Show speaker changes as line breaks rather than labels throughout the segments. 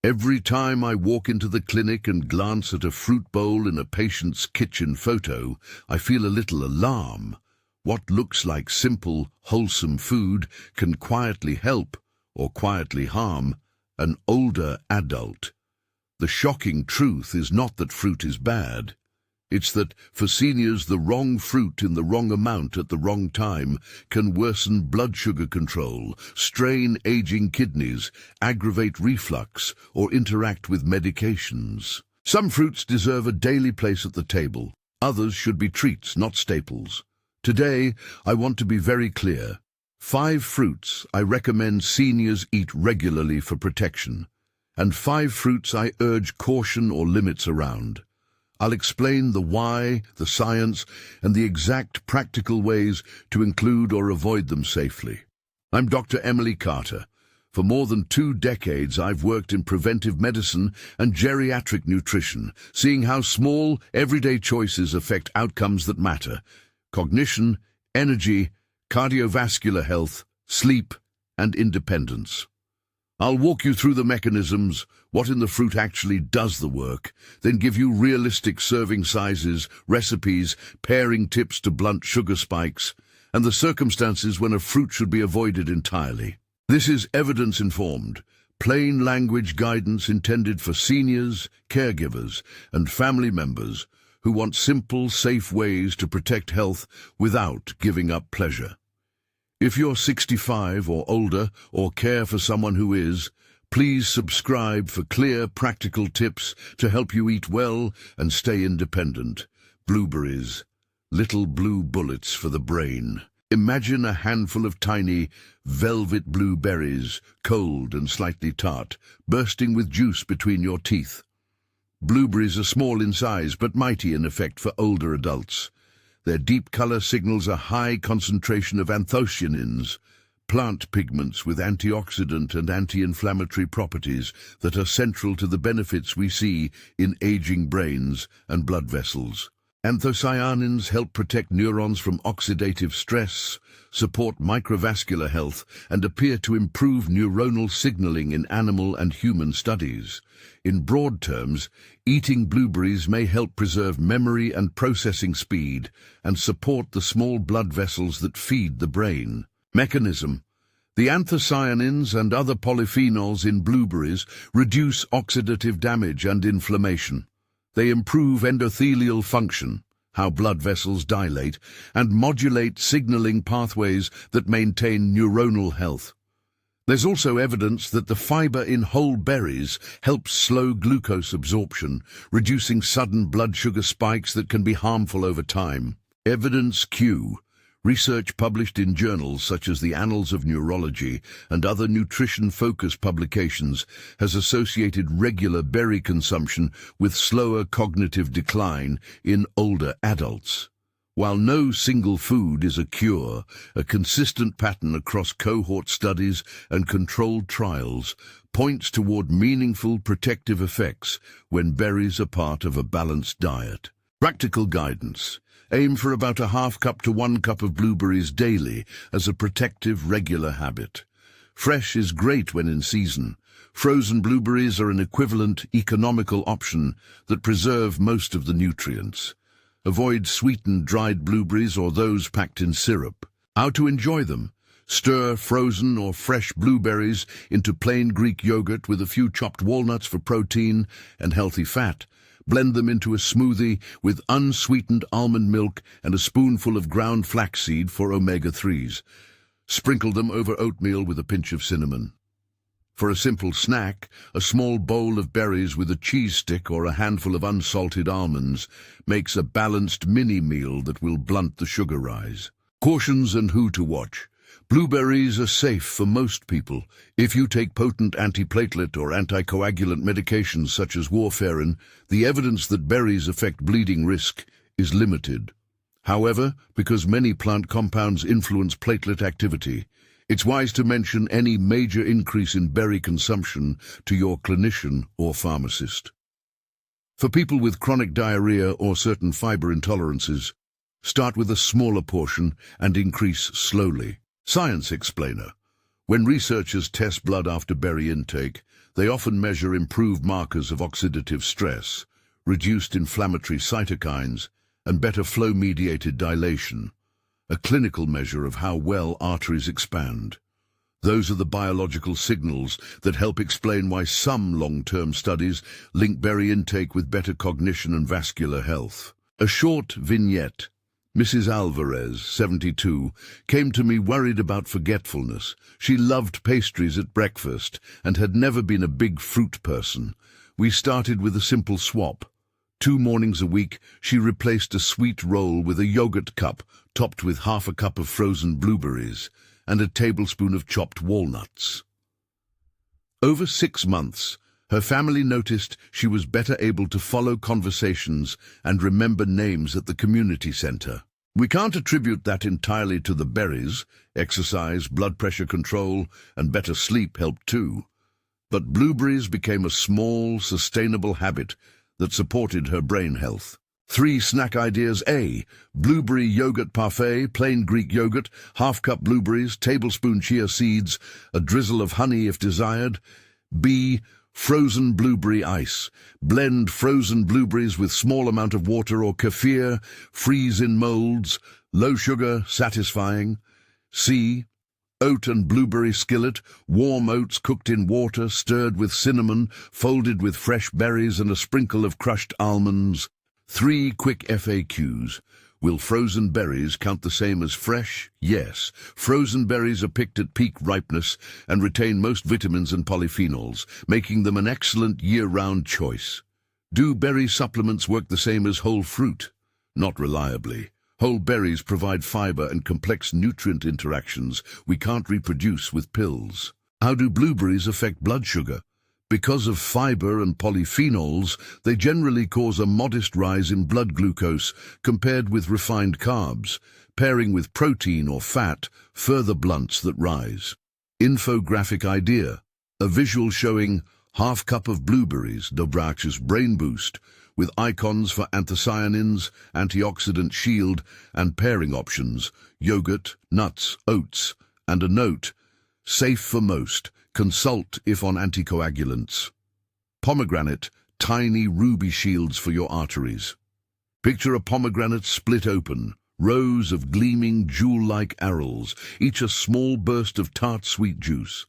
Every time I walk into the clinic and glance at a fruit bowl in a patient's kitchen photo, I feel a little alarm. What looks like simple, wholesome food can quietly help or quietly harm an older adult. The shocking truth is not that fruit is bad. It's that, for seniors, the wrong fruit in the wrong amount at the wrong time can worsen blood sugar control, strain aging kidneys, aggravate reflux, or interact with medications. Some fruits deserve a daily place at the table. Others should be treats, not staples. Today, I want to be very clear. 5 fruits I recommend seniors eat regularly for protection, and 5 fruits I urge caution or limits around. I'll explain the why, the science, and the exact practical ways to include or avoid them safely. I'm Dr. Emily Carter. For more than 2 decades, I've worked in preventive medicine and geriatric nutrition, seeing how small, everyday choices affect outcomes that matter: cognition, energy, cardiovascular health, sleep, and independence. I'll walk you through the mechanisms, what in the fruit actually does the work, then give you realistic serving sizes, recipes, pairing tips to blunt sugar spikes, and the circumstances when a fruit should be avoided entirely. This is evidence-informed, plain language guidance intended for seniors, caregivers, and family members who want simple, safe ways to protect health without giving up pleasure. If you're 65 or older, or care for someone who is, please subscribe for clear, practical tips to help you eat well and stay independent. Blueberries, little blue bullets for the brain. Imagine a handful of tiny, velvet blue berries, cold and slightly tart, bursting with juice between your teeth. Blueberries are small in size but mighty in effect for older adults. Their deep color signals a high concentration of anthocyanins, plant pigments with antioxidant and anti-inflammatory properties that are central to the benefits we see in aging brains and blood vessels. Anthocyanins help protect neurons from oxidative stress, support microvascular health, and appear to improve neuronal signaling in animal and human studies. In broad terms, eating blueberries may help preserve memory and processing speed and support the small blood vessels that feed the brain. Mechanism: the anthocyanins and other polyphenols in blueberries reduce oxidative damage and inflammation. They improve endothelial function, how blood vessels dilate, and modulate signaling pathways that maintain neuronal health. There's also evidence that the fiber in whole berries helps slow glucose absorption, reducing sudden blood sugar spikes that can be harmful over time. Evidence Q. Research published in journals such as the Annals of Neurology and other nutrition-focused publications has associated regular berry consumption with slower cognitive decline in older adults. While no single food is a cure, a consistent pattern across cohort studies and controlled trials points toward meaningful protective effects when berries are part of a balanced diet. Practical guidance: aim for about a half cup to 1 cup of blueberries daily as a protective, regular habit. Fresh is great when in season. Frozen blueberries are an equivalent, economical option that preserve most of the nutrients. Avoid sweetened dried blueberries or those packed in syrup. How to enjoy them: stir frozen or fresh blueberries into plain Greek yogurt with a few chopped walnuts for protein and healthy fat. Blend them into a smoothie with unsweetened almond milk and a spoonful of ground flaxseed for omega-3s. Sprinkle them over oatmeal with a pinch of cinnamon. For a simple snack, a small bowl of berries with a cheese stick or a handful of unsalted almonds makes a balanced mini-meal that will blunt the sugar rise. Cautions and who to watch. Blueberries are safe for most people. If you take potent antiplatelet or anticoagulant medications such as warfarin, the evidence that berries affect bleeding risk is limited. However, because many plant compounds influence platelet activity, it's wise to mention any major increase in berry consumption to your clinician or pharmacist. For people with chronic diarrhea or certain fiber intolerances, start with a smaller portion and increase slowly. Science explainer: When researchers test blood after berry intake, they often measure improved markers of oxidative stress, reduced inflammatory cytokines, and better flow-mediated dilation, a clinical measure of how well arteries expand. Those are the biological signals that help explain why some long-term studies link berry intake with better cognition and vascular health. A short vignette. Mrs. Alvarez, 72, came to me worried about forgetfulness. She loved pastries at breakfast and had never been a big fruit person. We started with a simple swap. 2 mornings a week, she replaced a sweet roll with a yogurt cup topped with half a cup of frozen blueberries and a tablespoon of chopped walnuts. Over 6 months, her family noticed she was better able to follow conversations and remember names at the community center. We can't attribute that entirely to the berries. Exercise, blood pressure control, and better sleep helped too. But blueberries became a small, sustainable habit that supported her brain health. 3 snack ideas. A. Blueberry yogurt parfait, plain Greek yogurt, half-cup blueberries, tablespoon chia seeds, a drizzle of honey if desired. B. Frozen blueberry ice. Blend frozen blueberries with small amount of water or kefir, freeze in molds, low sugar, satisfying. C. Oat and blueberry skillet, warm oats cooked in water, stirred with cinnamon, folded with fresh berries and a sprinkle of crushed almonds. 3 quick FAQs. Will frozen berries count the same as fresh? Yes. Frozen berries are picked at peak ripeness and retain most vitamins and polyphenols, making them an excellent year-round choice. Do berry supplements work the same as whole fruit? Not reliably. Whole berries provide fiber and complex nutrient interactions we can't reproduce with pills. How do blueberries affect blood sugar? Because of fiber and polyphenols, they generally cause a modest rise in blood glucose compared with refined carbs. Pairing with protein or fat further blunts that rise. Infographic idea. A visual showing half cup of blueberries, Dobrach's Brain Boost, with icons for anthocyanins, antioxidant shield, and pairing options, yogurt, nuts, oats, and a note, safe for most. Consult if on anticoagulants. Pomegranate, tiny ruby shields for your arteries. Picture a pomegranate split open, rows of gleaming jewel-like arils, each a small burst of tart sweet juice.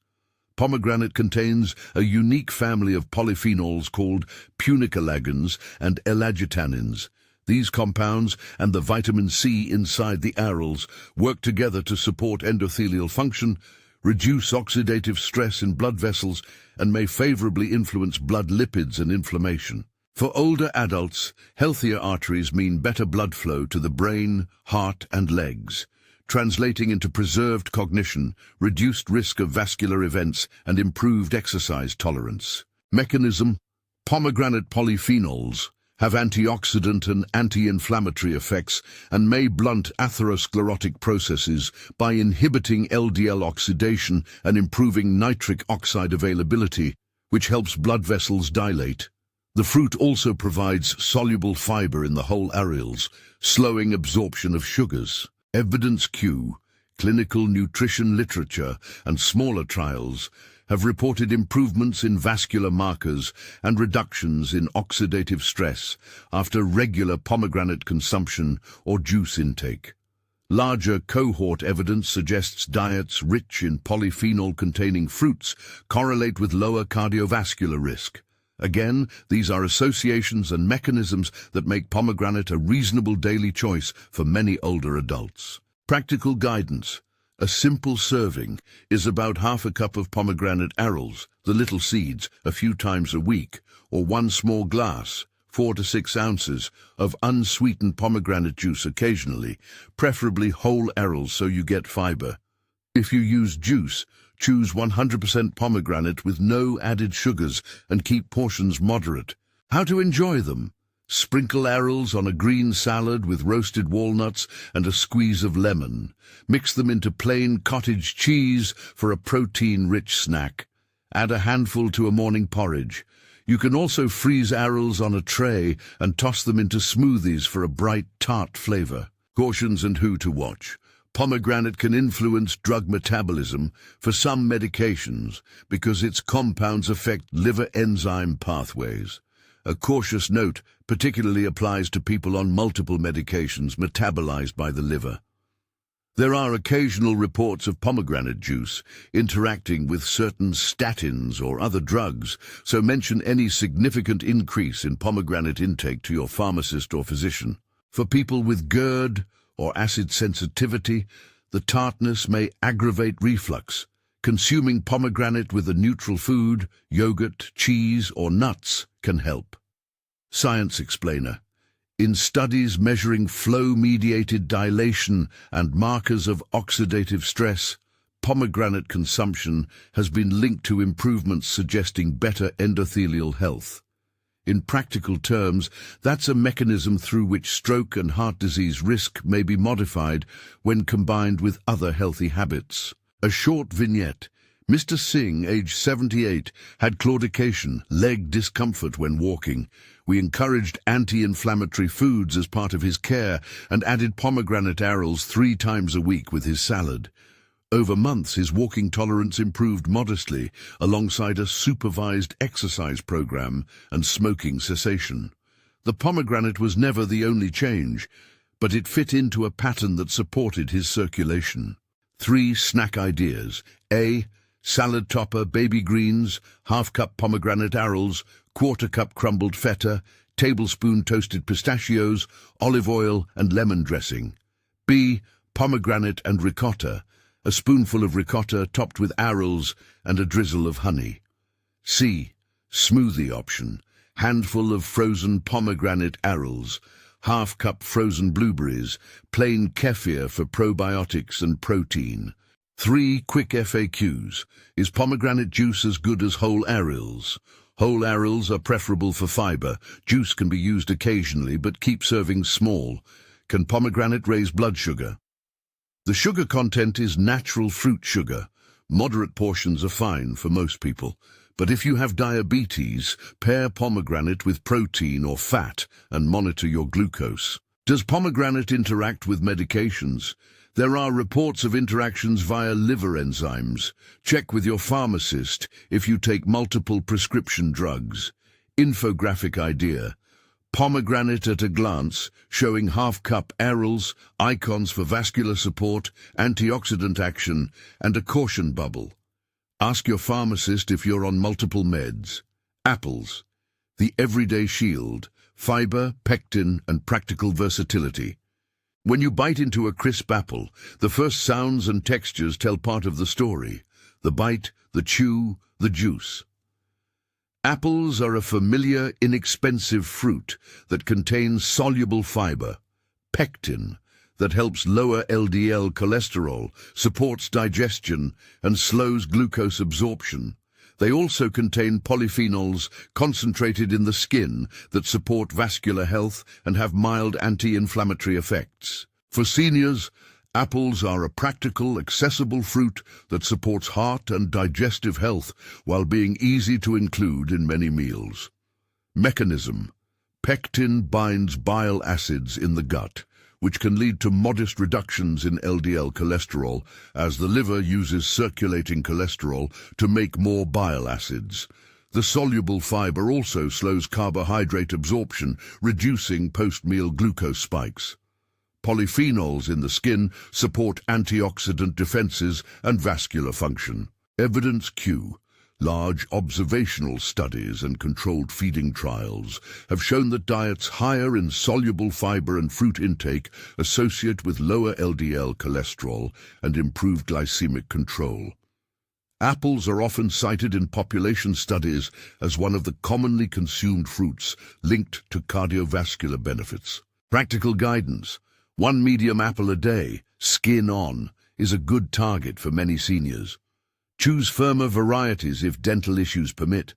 Pomegranate contains a unique family of polyphenols called punicalagins and elagitanins. These compounds and the vitamin C inside the arils work together to support endothelial function, reduce oxidative stress in blood vessels, and may favorably influence blood lipids and inflammation. For older adults, healthier arteries mean better blood flow to the brain, heart, and legs, translating into preserved cognition, reduced risk of vascular events, and improved exercise tolerance. Mechanism: pomegranate polyphenols have antioxidant and anti-inflammatory effects and may blunt atherosclerotic processes by inhibiting LDL oxidation and improving nitric oxide availability, which helps blood vessels dilate. The fruit also provides soluble fiber in the whole arils, slowing absorption of sugars. Evidence Q, clinical nutrition literature, and smaller trials have reported improvements in vascular markers and reductions in oxidative stress after regular pomegranate consumption or juice intake. Larger cohort evidence suggests diets rich in polyphenol-containing fruits correlate with lower cardiovascular risk. Again, these are associations and mechanisms that make pomegranate a reasonable daily choice for many older adults. Practical guidance. A simple serving is about half a cup of pomegranate arils, the little seeds, a few times a week, or 1 small glass, 4 to 6 ounces, of unsweetened pomegranate juice occasionally, preferably whole arils so you get fiber. If you use juice, choose 100% pomegranate with no added sugars and keep portions moderate. How to enjoy them? Sprinkle arils on a green salad with roasted walnuts and a squeeze of lemon. Mix them into plain cottage cheese for a protein-rich snack. Add a handful to a morning porridge. You can also freeze arils on a tray and toss them into smoothies for a bright, tart flavor. Cautions and who to watch. Pomegranate can influence drug metabolism for some medications because its compounds affect liver enzyme pathways. A cautious note particularly applies to people on multiple medications metabolized by the liver. There are occasional reports of pomegranate juice interacting with certain statins or other drugs, so mention any significant increase in pomegranate intake to your pharmacist or physician. For people with GERD or acid sensitivity, the tartness may aggravate reflux. Consuming pomegranate with a neutral food, yogurt, cheese, or nuts can help. Science explainer. In studies measuring flow-mediated dilation and markers of oxidative stress, pomegranate consumption has been linked to improvements suggesting better endothelial health. In practical terms, that's a mechanism through which stroke and heart disease risk may be modified when combined with other healthy habits. A short vignette. Mr. Singh, age 78, had claudication, leg discomfort when walking. We encouraged anti-inflammatory foods as part of his care and added pomegranate arils 3 times a week with his salad. Over months, his walking tolerance improved modestly, alongside a supervised exercise program and smoking cessation. The pomegranate was never the only change, but it fit into a pattern that supported his circulation. 3 snack ideas. A. Salad topper, baby greens, half-cup pomegranate arils, quarter-cup crumbled feta, tablespoon toasted pistachios, olive oil and lemon dressing. B. Pomegranate and ricotta, a spoonful of ricotta topped with arils and a drizzle of honey. C. Smoothie option, handful of frozen pomegranate arils, half-cup frozen blueberries, plain kefir for probiotics and protein. 3 quick FAQs. Is pomegranate juice as good as whole arils? Whole arils are preferable for fiber. Juice can be used occasionally, but keep servings small. Can pomegranate raise blood sugar? The sugar content is natural fruit sugar. Moderate portions are fine for most people. But if you have diabetes, pair pomegranate with protein or fat and monitor your glucose. Does pomegranate interact with medications? There are reports of interactions via liver enzymes. Check with your pharmacist if you take multiple prescription drugs. Infographic idea. Pomegranate at a glance, showing half-cup arils, icons for vascular support, antioxidant action, and a caution bubble. Ask your pharmacist if you're on multiple meds. Apples. The everyday shield. Fiber, pectin, and practical versatility. When you bite into a crisp apple, the first sounds and textures tell part of the story. The bite, the chew, the juice. Apples are a familiar, inexpensive fruit that contains soluble fiber, pectin, that helps lower LDL cholesterol, supports digestion, and slows glucose absorption. They also contain polyphenols concentrated in the skin that support vascular health and have mild anti-inflammatory effects. For seniors, apples are a practical, accessible fruit that supports heart and digestive health while being easy to include in many meals. Mechanism. Pectin binds bile acids in the gut, which can lead to modest reductions in LDL cholesterol as the liver uses circulating cholesterol to make more bile acids. The soluble fiber also slows carbohydrate absorption, reducing post-meal glucose spikes. Polyphenols in the skin support antioxidant defenses and vascular function. Evidence Q. Large observational studies and controlled feeding trials have shown that diets higher in soluble fiber and fruit intake associate with lower LDL cholesterol and improved glycemic control. Apples are often cited in population studies as one of the commonly consumed fruits linked to cardiovascular benefits. Practical guidance. 1 medium apple a day, skin on, is a good target for many seniors. Choose firmer varieties if dental issues permit.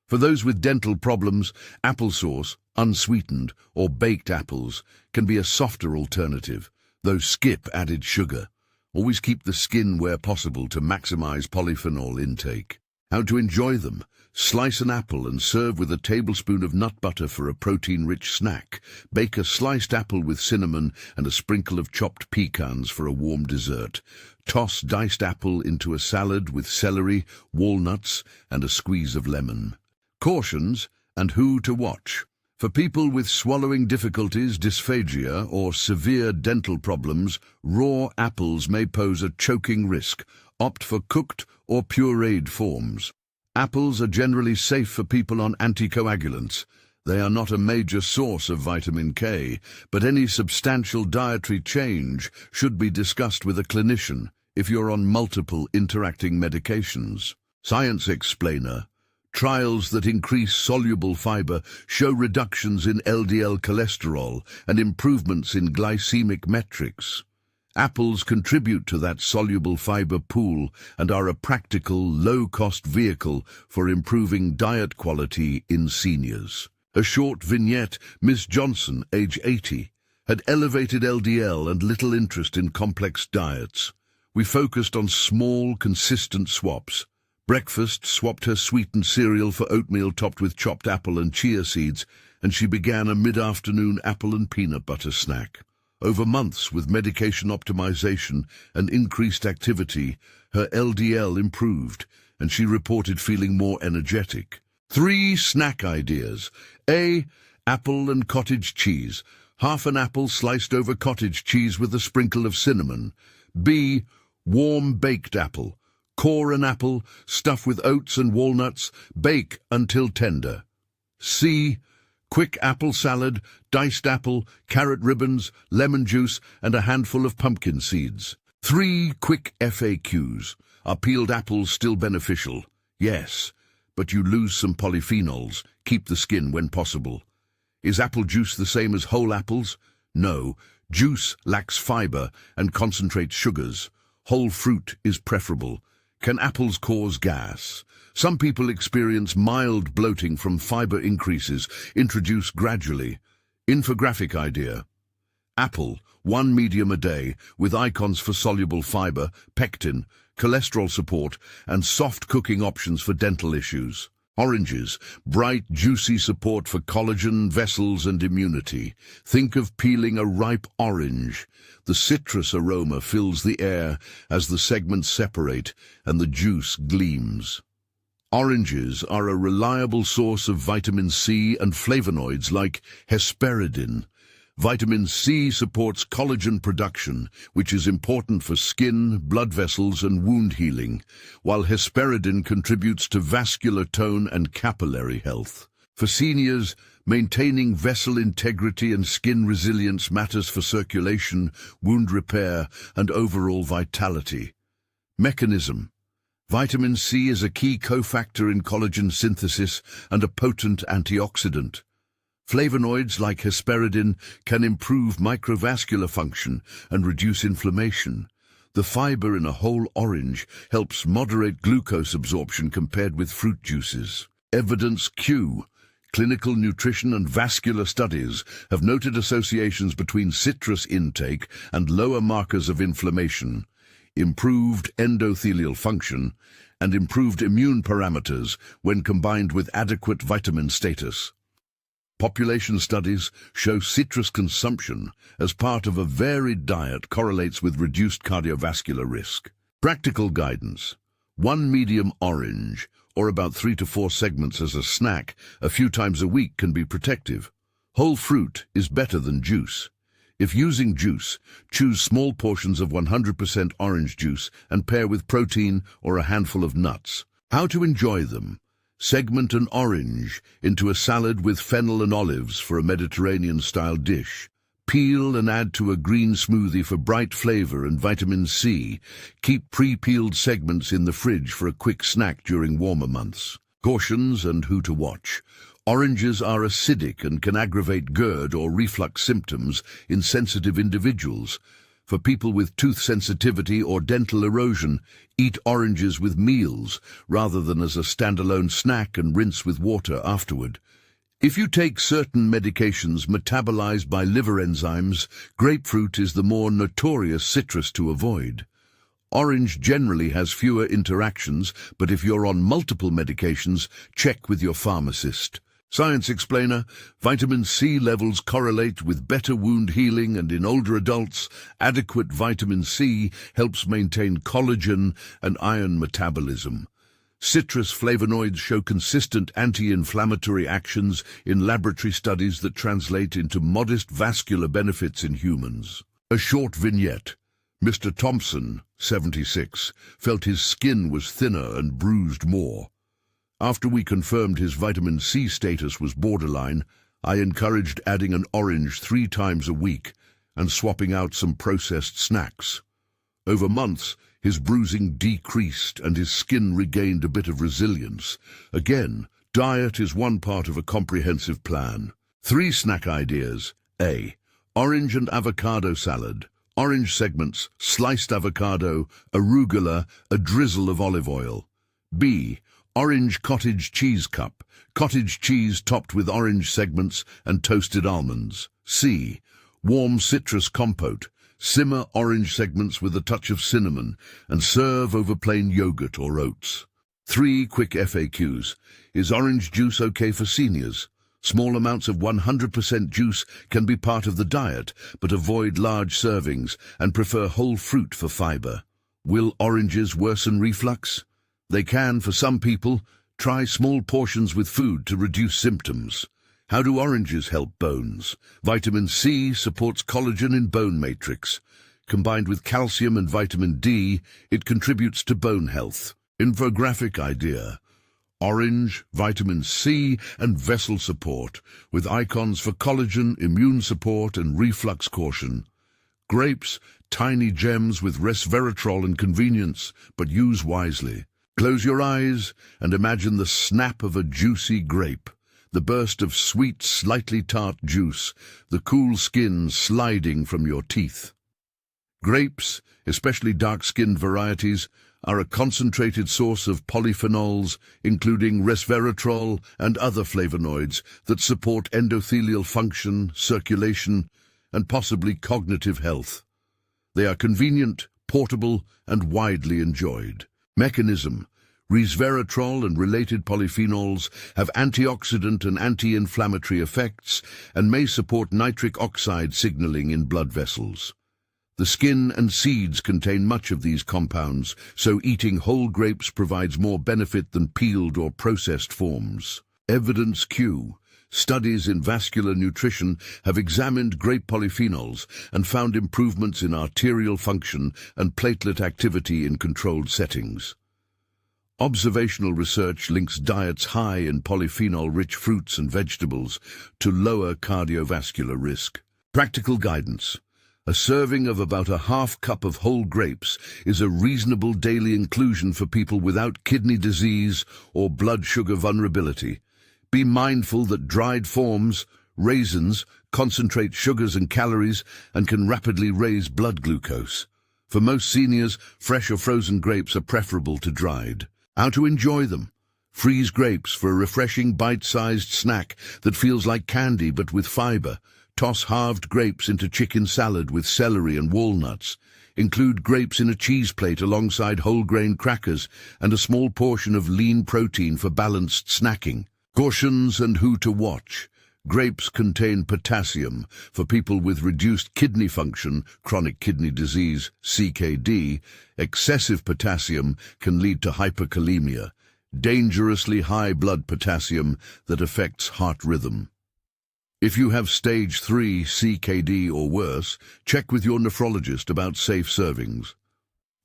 For those with dental problems, applesauce, unsweetened, or baked apples can be a softer alternative, though skip added sugar. Always keep the skin where possible to maximize polyphenol intake. How to enjoy them. Slice an apple and serve with a tablespoon of nut butter for a protein-rich snack. Bake a sliced apple with cinnamon and a sprinkle of chopped pecans for a warm dessert. Toss diced apple into a salad with celery, walnuts, and a squeeze of lemon. Cautions and who to watch. For people with swallowing difficulties, dysphagia, or severe dental problems, raw apples may pose a choking risk. Opt for cooked or pureed forms. Apples are generally safe for people on anticoagulants. They are not a major source of vitamin K, but any substantial dietary change should be discussed with a clinician if you're on multiple interacting medications. Science Explainer. Trials that increase soluble fiber show reductions in LDL cholesterol and improvements in glycemic metrics. Apples contribute to that soluble fiber pool and are a practical, low-cost vehicle for improving diet quality in seniors. A short vignette: Miss Johnson, age 80, had elevated LDL and little interest in complex diets. We focused on small, consistent swaps. Breakfast swapped her sweetened cereal for oatmeal topped with chopped apple and chia seeds, and she began a mid-afternoon apple and peanut butter snack. Over months, with medication optimization and increased activity, her LDL improved, and she reported feeling more energetic. 3 snack ideas. A. Apple and cottage cheese. Half an apple sliced over cottage cheese with a sprinkle of cinnamon. B. Warm baked apple. Core an apple, stuff with oats and walnuts, bake until tender. C. Quick apple salad, diced apple, carrot ribbons, lemon juice, and a handful of pumpkin seeds. 3 quick FAQs. Are peeled apples still beneficial? Yes, but you lose some polyphenols. Keep the skin when possible. Is apple juice the same as whole apples? No. Juice lacks fiber and concentrates sugars. Whole fruit is preferable. Can apples cause gas? Some people experience mild bloating from fiber increases introduced gradually. Infographic idea. Apple, 1 medium a day, with icons for soluble fiber, pectin, cholesterol support, and soft cooking options for dental issues. Oranges, bright, juicy support for collagen, vessels, and immunity. Think of peeling a ripe orange. The citrus aroma fills the air as the segments separate and the juice gleams. Oranges are a reliable source of vitamin C and flavonoids like hesperidin. Vitamin C supports collagen production, which is important for skin, blood vessels, and wound healing, while hesperidin contributes to vascular tone and capillary health. For seniors, maintaining vessel integrity and skin resilience matters for circulation, wound repair, and overall vitality. Mechanism. Vitamin C is a key cofactor in collagen synthesis and a potent antioxidant. Flavonoids like hesperidin can improve microvascular function and reduce inflammation. The fiber in a whole orange helps moderate glucose absorption compared with fruit juices. Evidence Q. Clinical nutrition and vascular studies have noted associations between citrus intake and lower markers of inflammation, improved endothelial function, and improved immune parameters when combined with adequate vitamin status. Population studies show citrus consumption as part of a varied diet correlates with reduced cardiovascular risk. Practical guidance. 1 medium orange, or about 3 to 4 segments as a snack, a few times a week can be protective. Whole fruit is better than juice. If using juice, choose small portions of 100% orange juice and pair with protein or a handful of nuts. How to enjoy them. Segment an orange into a salad with fennel and olives for a Mediterranean-style dish. Peel and add to a green smoothie for bright flavor and vitamin C. Keep pre-peeled segments in the fridge for a quick snack during warmer months. Cautions and who to watch. Oranges are acidic and can aggravate GERD or reflux symptoms in sensitive individuals. For people with tooth sensitivity or dental erosion, eat oranges with meals rather than as a standalone snack and rinse with water afterward. If you take certain medications metabolized by liver enzymes, grapefruit is the more notorious citrus to avoid. Orange generally has fewer interactions, but if you're on multiple medications, check with your pharmacist. Science explainer, vitamin C levels correlate with better wound healing, and in older adults, adequate vitamin C helps maintain collagen and iron metabolism. Citrus flavonoids show consistent anti-inflammatory actions in laboratory studies that translate into modest vascular benefits in humans. A short vignette. Mr. Thompson, 76, felt his skin was thinner and bruised more. After we confirmed his vitamin C status was borderline, I encouraged adding an orange 3 times a week and swapping out some processed snacks. Over months, his bruising decreased and his skin regained a bit of resilience. Again, diet is one part of a comprehensive plan. 3 snack ideas. A. Orange and avocado salad. Orange segments, sliced avocado, arugula, a drizzle of olive oil. B. Orange cottage cheese cup. Cottage cheese topped with orange segments and toasted almonds. C. Warm citrus compote. Simmer orange segments with a touch of cinnamon and serve over plain yogurt or oats. 3 quick FAQs. Is orange juice okay for seniors? Small amounts of 100% juice can be part of the diet, but avoid large servings and prefer whole fruit for fiber. Will oranges worsen reflux? They can for some people. Try small portions with food to reduce symptoms. How do oranges help bones? Vitamin C supports collagen in bone matrix. Combined with calcium and vitamin D, it contributes to bone health. Infographic idea. Orange, vitamin C, and vessel support, with icons for collagen, immune support, and reflux caution. Grapes, tiny gems with resveratrol and convenience, but use wisely. Close your eyes and imagine the snap of a juicy grape. The burst of sweet, slightly tart juice, the cool skin sliding from your teeth. Grapes, especially dark-skinned varieties, are a concentrated source of polyphenols, including resveratrol and other flavonoids that support endothelial function, circulation, and possibly cognitive health. They are convenient, portable, and widely enjoyed. Mechanism. Resveratrol and related polyphenols have antioxidant and anti-inflammatory effects and may support nitric oxide signaling in blood vessels. The skin and seeds contain much of these compounds, so eating whole grapes provides more benefit than peeled or processed forms. Evidence Q. Studies in vascular nutrition have examined grape polyphenols and found improvements in arterial function and platelet activity in controlled settings. Observational research links diets high in polyphenol-rich fruits and vegetables to lower cardiovascular risk. Practical guidance. A serving of about a half cup of whole grapes is a reasonable daily inclusion for people without kidney disease or blood sugar vulnerability. Be mindful that dried forms, raisins, concentrate sugars and calories and can rapidly raise blood glucose. For most seniors, fresh or frozen grapes are preferable to dried. How to enjoy them? Freeze grapes for a refreshing bite-sized snack that feels like candy but with fiber. Toss halved grapes into chicken salad with celery and walnuts. Include grapes in a cheese plate alongside whole-grain crackers and a small portion of lean protein for balanced snacking. Cautions and who to watch. Grapes contain potassium. For people with reduced kidney function, chronic kidney disease, CKD, excessive potassium can lead to hyperkalemia, dangerously high blood potassium that affects heart rhythm. If you have stage 3 CKD or worse, check with your nephrologist about safe servings.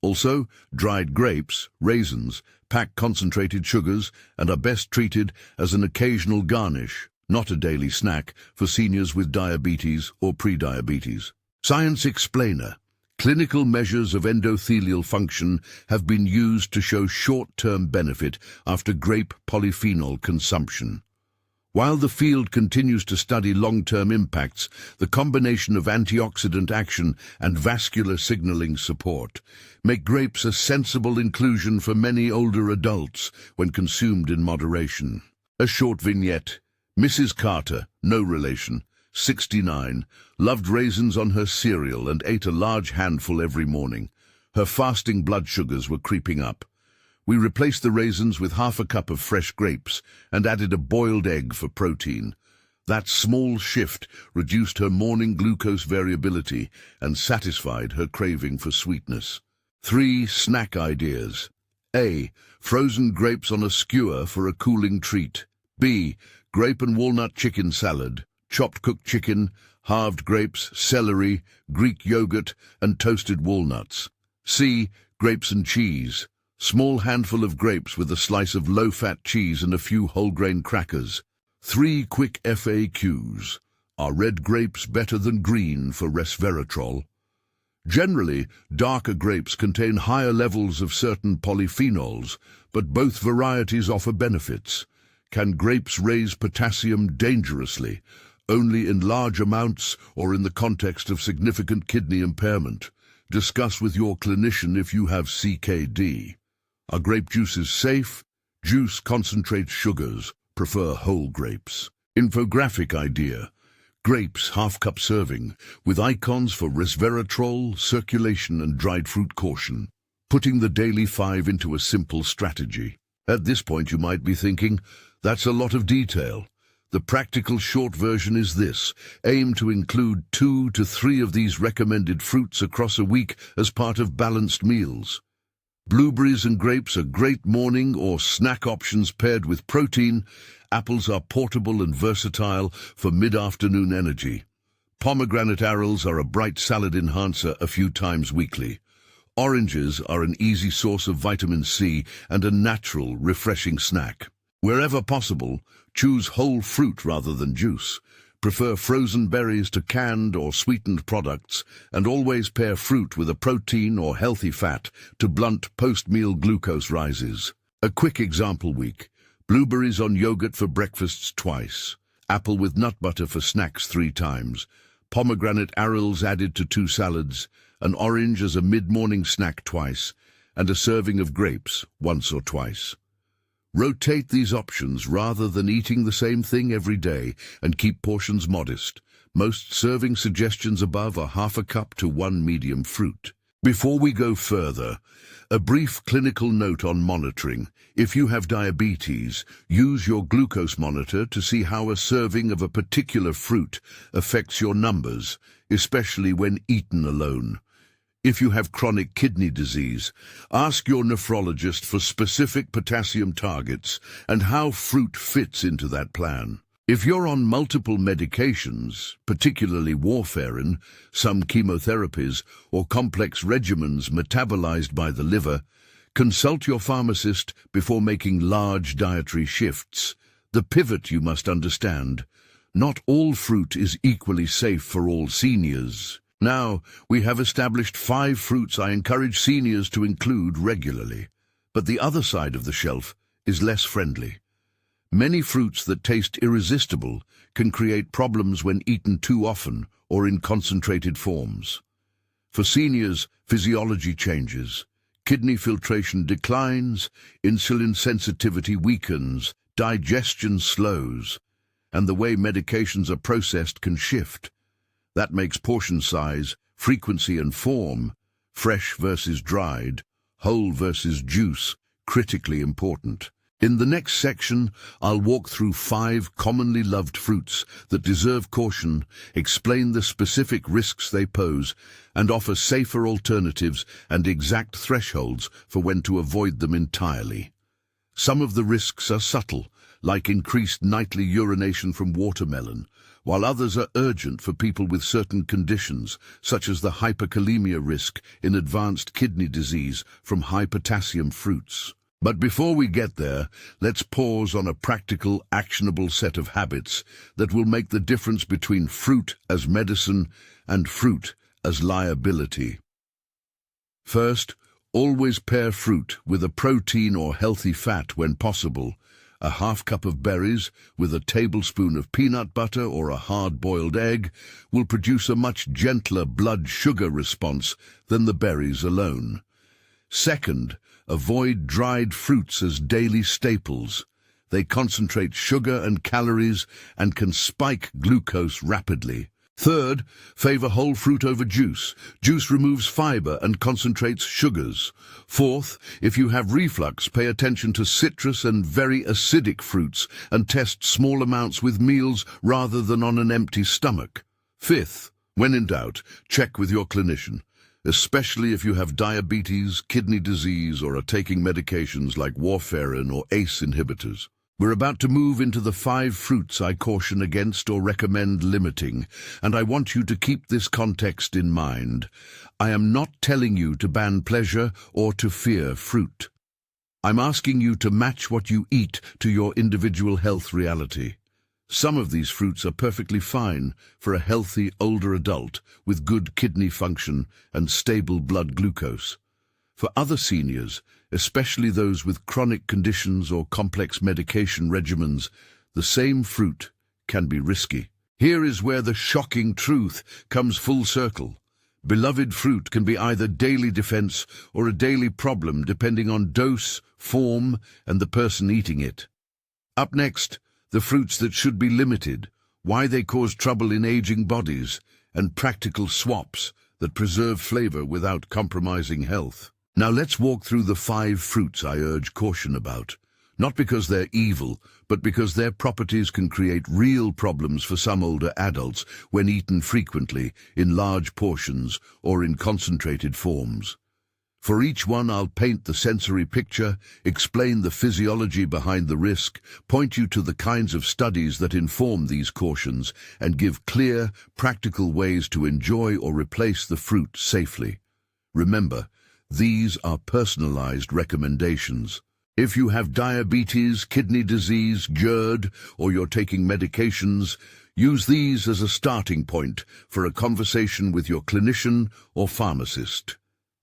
Also, dried grapes, raisins, pack concentrated sugars and are best treated as an occasional garnish, not a daily snack, for seniors with diabetes or prediabetes. Science explainer. Clinical measures of endothelial function have been used to show short-term benefit after grape polyphenol consumption. While the field continues to study long-term impacts, the combination of antioxidant action and vascular signaling support make grapes a sensible inclusion for many older adults when consumed in moderation. A short vignette. Mrs. Carter, no relation, 69, loved raisins on her cereal and ate a large handful every morning. Her fasting blood sugars were creeping up. We replaced the raisins with half a cup of fresh grapes and added a boiled egg for protein. That small shift reduced her morning glucose variability and satisfied her craving for sweetness. 3 snack ideas. A. Frozen grapes on a skewer for a cooling treat. B. Grape and walnut chicken salad. Chopped cooked chicken, halved grapes, celery, Greek yogurt, and toasted walnuts. C. Grapes and cheese. Small handful of grapes with a slice of low-fat cheese and a few whole-grain crackers. 3 quick FAQs. Are red grapes better than green for resveratrol? Generally, darker grapes contain higher levels of certain polyphenols, but both varieties offer benefits. Can grapes raise potassium dangerously, only in large amounts or in the context of significant kidney impairment? Discuss with your clinician if you have CKD. Are grape juices safe? Juice concentrates sugars. Prefer whole grapes. Infographic idea. Grapes, half-cup serving, with icons for resveratrol, circulation, and dried fruit caution. Putting the daily 5 into a simple strategy. At this point you might be thinking, that's a lot of detail. The practical short version is this. Aim to include 2 to 3 of these recommended fruits across a week as part of balanced meals. Blueberries and grapes are great morning or snack options paired with protein. Apples are portable and versatile for mid-afternoon energy. Pomegranate arils are a bright salad enhancer a few times weekly. Oranges are an easy source of vitamin C and a natural, refreshing snack. Wherever possible, choose whole fruit rather than juice. Prefer frozen berries to canned or sweetened products, and always pair fruit with a protein or healthy fat to blunt post-meal glucose rises. A quick example week. Blueberries on yogurt for breakfasts twice. Apple with nut butter for snacks 3 times. Pomegranate arils added to 2 salads. An orange as a mid-morning snack twice. And a serving of grapes once or twice. Rotate these options rather than eating the same thing every day and keep portions modest. Most serving suggestions above are half a cup to 1 medium fruit. Before we go further, a brief clinical note on monitoring. If you have diabetes, use your glucose monitor to see how a serving of a particular fruit affects your numbers, especially when eaten alone. If you have chronic kidney disease, ask your nephrologist for specific potassium targets and how fruit fits into that plan. If you're on multiple medications, particularly warfarin, some chemotherapies, or complex regimens metabolized by the liver, consult your pharmacist before making large dietary shifts. The pivot you must understand. Not all fruit is equally safe for all seniors. Now, we have established 5 fruits I encourage seniors to include regularly. But the other side of the shelf is less friendly. Many fruits that taste irresistible can create problems when eaten too often or in concentrated forms. For seniors, physiology changes. Kidney filtration declines, insulin sensitivity weakens, digestion slows, and the way medications are processed can shift. That makes portion size, frequency and form, fresh versus dried, whole versus juice, critically important. In the next section, I'll walk through 5 commonly loved fruits that deserve caution, explain the specific risks they pose, and offer safer alternatives and exact thresholds for when to avoid them entirely. Some of the risks are subtle, like increased nightly urination from watermelon, while others are urgent for people with certain conditions, such as the hyperkalemia risk in advanced kidney disease from high potassium fruits. But before we get there, let's pause on a practical, actionable set of habits that will make the difference between fruit as medicine and fruit as liability. First, always pair fruit with a protein or healthy fat when possible. A half cup of berries with a tablespoon of peanut butter or a hard-boiled egg will produce a much gentler blood sugar response than the berries alone. Second, avoid dried fruits as daily staples. They concentrate sugar and calories and can spike glucose rapidly. Third, favor whole fruit over juice. Juice removes fiber and concentrates sugars. Fourth, if you have reflux, pay attention to citrus and very acidic fruits and test small amounts with meals rather than on an empty stomach. Fifth, when in doubt, check with your clinician, especially if you have diabetes, kidney disease, or are taking medications like warfarin or ACE inhibitors. We're about to move into the 5 fruits I caution against or recommend limiting, and I want you to keep this context in mind. I am not telling you to ban pleasure or to fear fruit. I'm asking you to match what you eat to your individual health reality. Some of these fruits are perfectly fine for a healthy older adult with good kidney function and stable blood glucose. For other seniors, especially those with chronic conditions or complex medication regimens, the same fruit can be risky. Here is where the shocking truth comes full circle. Beloved fruit can be either daily defense or a daily problem depending on dose, form, and the person eating it. Up next, the fruits that should be limited, why they cause trouble in aging bodies, and practical swaps that preserve flavor without compromising health. Now let's walk through the 5 fruits I urge caution about, not because they're evil, but because their properties can create real problems for some older adults when eaten frequently, in large portions, or in concentrated forms. For each one, I'll paint the sensory picture, explain the physiology behind the risk, point you to the kinds of studies that inform these cautions, and give clear, practical ways to enjoy or replace the fruit safely. Remember, these are personalized recommendations. If you have diabetes, kidney disease, GERD, or you're taking medications, use these as a starting point for a conversation with your clinician or pharmacist.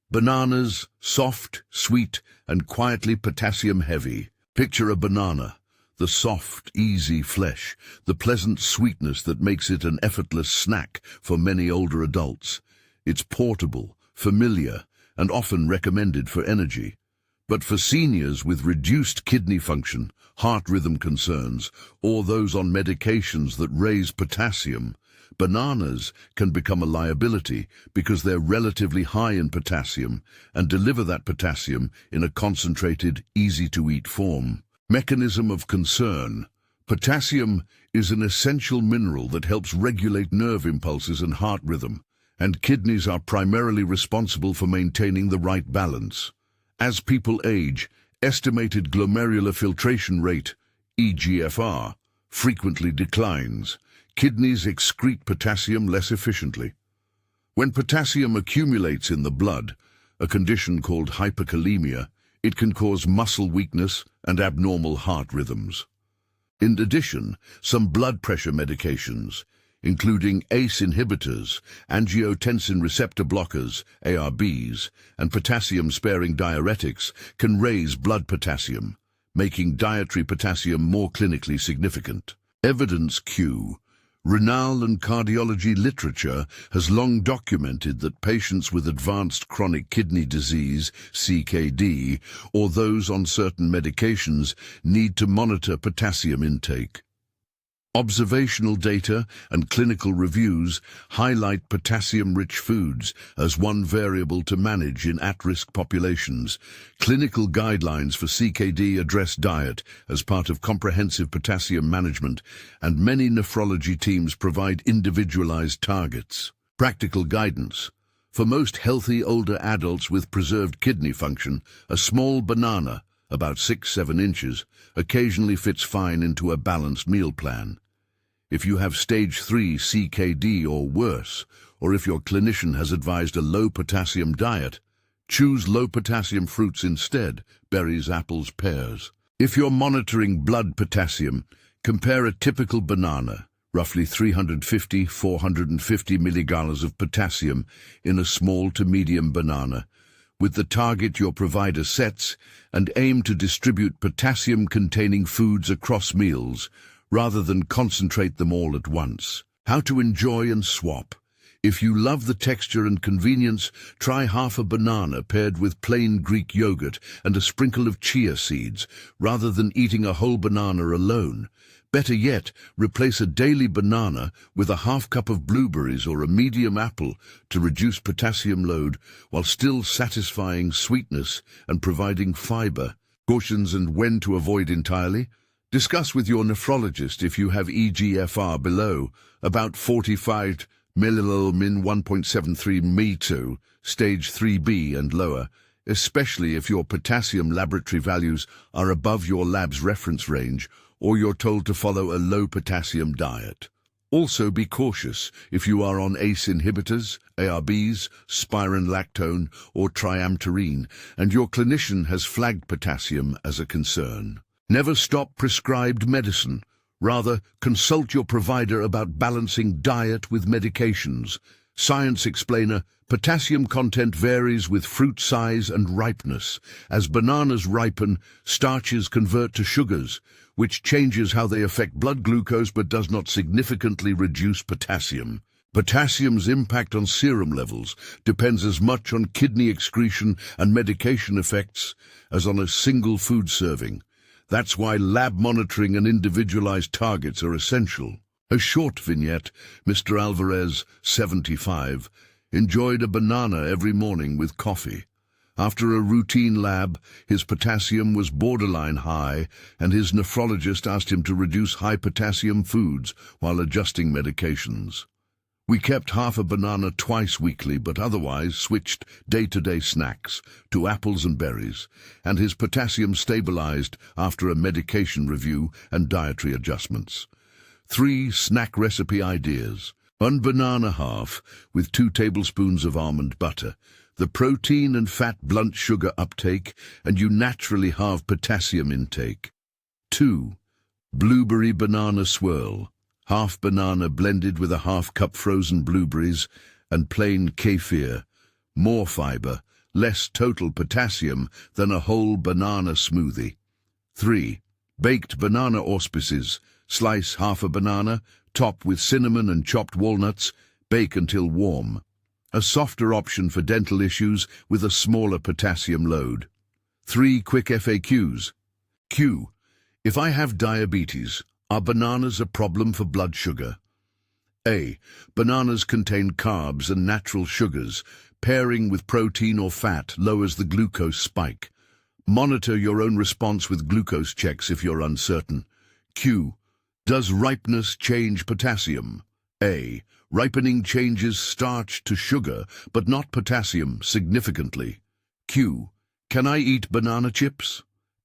Bananas, soft, sweet, and quietly potassium-heavy. Picture a banana, the soft, easy flesh, the pleasant sweetness that makes it an effortless snack for many older adults. It's portable, familiar, and often recommended for energy. But for seniors with reduced kidney function, heart rhythm concerns, or those on medications that raise potassium, bananas can become a liability because they're relatively high in potassium and deliver that potassium in a concentrated, easy-to-eat form. Mechanism of concern. Potassium is an essential mineral that helps regulate nerve impulses and heart rhythm, and kidneys are primarily responsible for maintaining the right balance. As people age, estimated glomerular filtration rate, eGFR, frequently declines. Kidneys excrete potassium less efficiently. When potassium accumulates in the blood, a condition called hyperkalemia, it can cause muscle weakness and abnormal heart rhythms. In addition, some blood pressure medications, including ACE inhibitors, angiotensin receptor blockers, ARBs, and potassium-sparing diuretics, can raise blood potassium, making dietary potassium more clinically significant. Evidence Q. Renal and cardiology literature has long documented that patients with advanced chronic kidney disease, CKD, or those on certain medications need to monitor potassium intake. Observational data and clinical reviews highlight potassium-rich foods as one variable to manage in at-risk populations. Clinical guidelines for CKD address diet as part of comprehensive potassium management, and many nephrology teams provide individualized targets. Practical guidance. For most healthy older adults with preserved kidney function, a small banana, about 6-7 inches, occasionally fits fine into a balanced meal plan. If you have stage 3 CKD or worse, or if your clinician has advised a low-potassium diet, choose low-potassium fruits instead, berries, apples, pears. If you're monitoring blood potassium, compare a typical banana, roughly 350–450 milligallons of potassium in a small to medium banana, with the target your provider sets, and aim to distribute potassium-containing foods across meals, rather than concentrate them all at once. How to enjoy and swap. If you love the texture and convenience, try half a banana paired with plain Greek yogurt and a sprinkle of chia seeds, rather than eating a whole banana alone. Better yet, replace a daily banana with a half cup of blueberries or a medium apple to reduce potassium load while still satisfying sweetness and providing fiber. Cautions and when to avoid entirely. Discuss with your nephrologist if you have eGFR below about 45 milliliter min 1.73 m2, stage 3B and lower, especially if your potassium laboratory values are above your lab's reference range or you're told to follow a low potassium diet. Also be cautious if you are on ACE inhibitors, ARBs, spironolactone or triamterene, and your clinician has flagged potassium as a concern. Never stop prescribed medicine. Rather, consult your provider about balancing diet with medications. Science explainer, potassium content varies with fruit size and ripeness. As bananas ripen, starches convert to sugars, which changes how they affect blood glucose but does not significantly reduce potassium. Potassium's impact on serum levels depends as much on kidney excretion and medication effects as on a single food serving. That's why lab monitoring and individualized targets are essential. A short vignette, Mr. Alvarez, 75, enjoyed a banana every morning with coffee. After a routine lab, his potassium was borderline high, and his nephrologist asked him to reduce high-potassium foods while adjusting medications. We kept half a banana twice weekly, but otherwise switched day-to-day snacks to apples and berries, and his potassium stabilized after a medication review and dietary adjustments. 3 snack recipe ideas. 1 banana half with 2 tablespoons of almond butter. The protein and fat blunt sugar uptake, and you naturally halve potassium intake. 2. Blueberry banana swirl. Half banana blended with a half cup frozen blueberries and plain kefir. More fiber, less total potassium than a whole banana smoothie. 3. Baked banana auspices. Slice half a banana, top with cinnamon and chopped walnuts, bake until warm. A softer option for dental issues with a smaller potassium load. 3 quick FAQs. Q. If I have diabetes, are bananas a problem for blood sugar? A. Bananas contain carbs and natural sugars. Pairing with protein or fat lowers the glucose spike. Monitor your own response with glucose checks if you're uncertain. Q. Does ripeness change potassium? A. Ripening changes starch to sugar, but not potassium significantly. Q. Can I eat banana chips?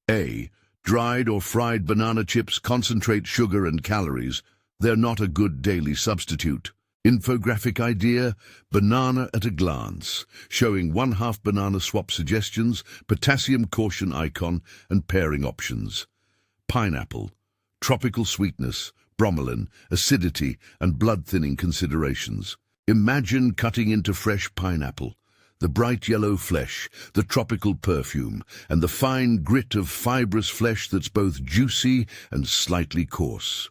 A. Dried or fried banana chips concentrate sugar and calories. They're not a good daily substitute. Infographic idea, banana at a glance, showing 1/2 banana swap suggestions, potassium caution icon, and pairing options. Pineapple, tropical sweetness, bromelain, acidity, and blood-thinning considerations. Imagine cutting into fresh pineapple. The bright yellow flesh, the tropical perfume, and the fine grit of fibrous flesh that's both juicy and slightly coarse.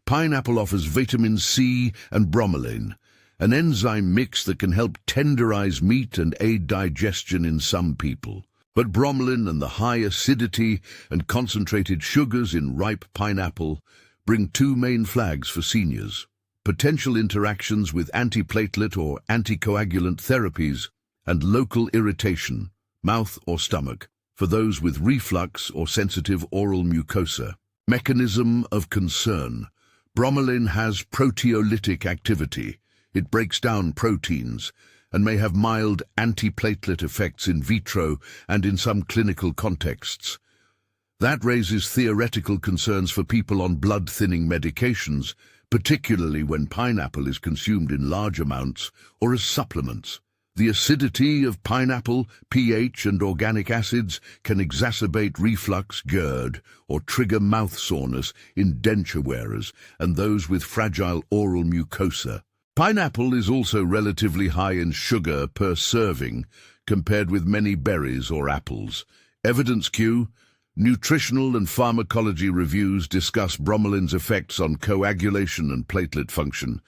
Pineapple offers vitamin C and bromelain, an enzyme mix that can help tenderize meat and aid digestion in some people. But bromelain and the high acidity and concentrated sugars in ripe pineapple bring 2 main flags for seniors: potential interactions with antiplatelet or anticoagulant therapies, and local irritation, mouth or stomach, for those with reflux or sensitive oral mucosa. Mechanism of concern. Bromelain has proteolytic activity. It breaks down proteins and may have mild antiplatelet effects in vitro and in some clinical contexts. That raises theoretical concerns for people on blood-thinning medications, particularly when pineapple is consumed in large amounts or as supplements. The acidity of pineapple, pH, and organic acids can exacerbate reflux, GERD, or trigger mouth soreness in denture wearers and those with fragile oral mucosa. Pineapple is also relatively high in sugar per serving compared with many berries or apples. Evidence Q. Nutritional and pharmacology reviews discuss bromelain's effects on coagulation and platelet function,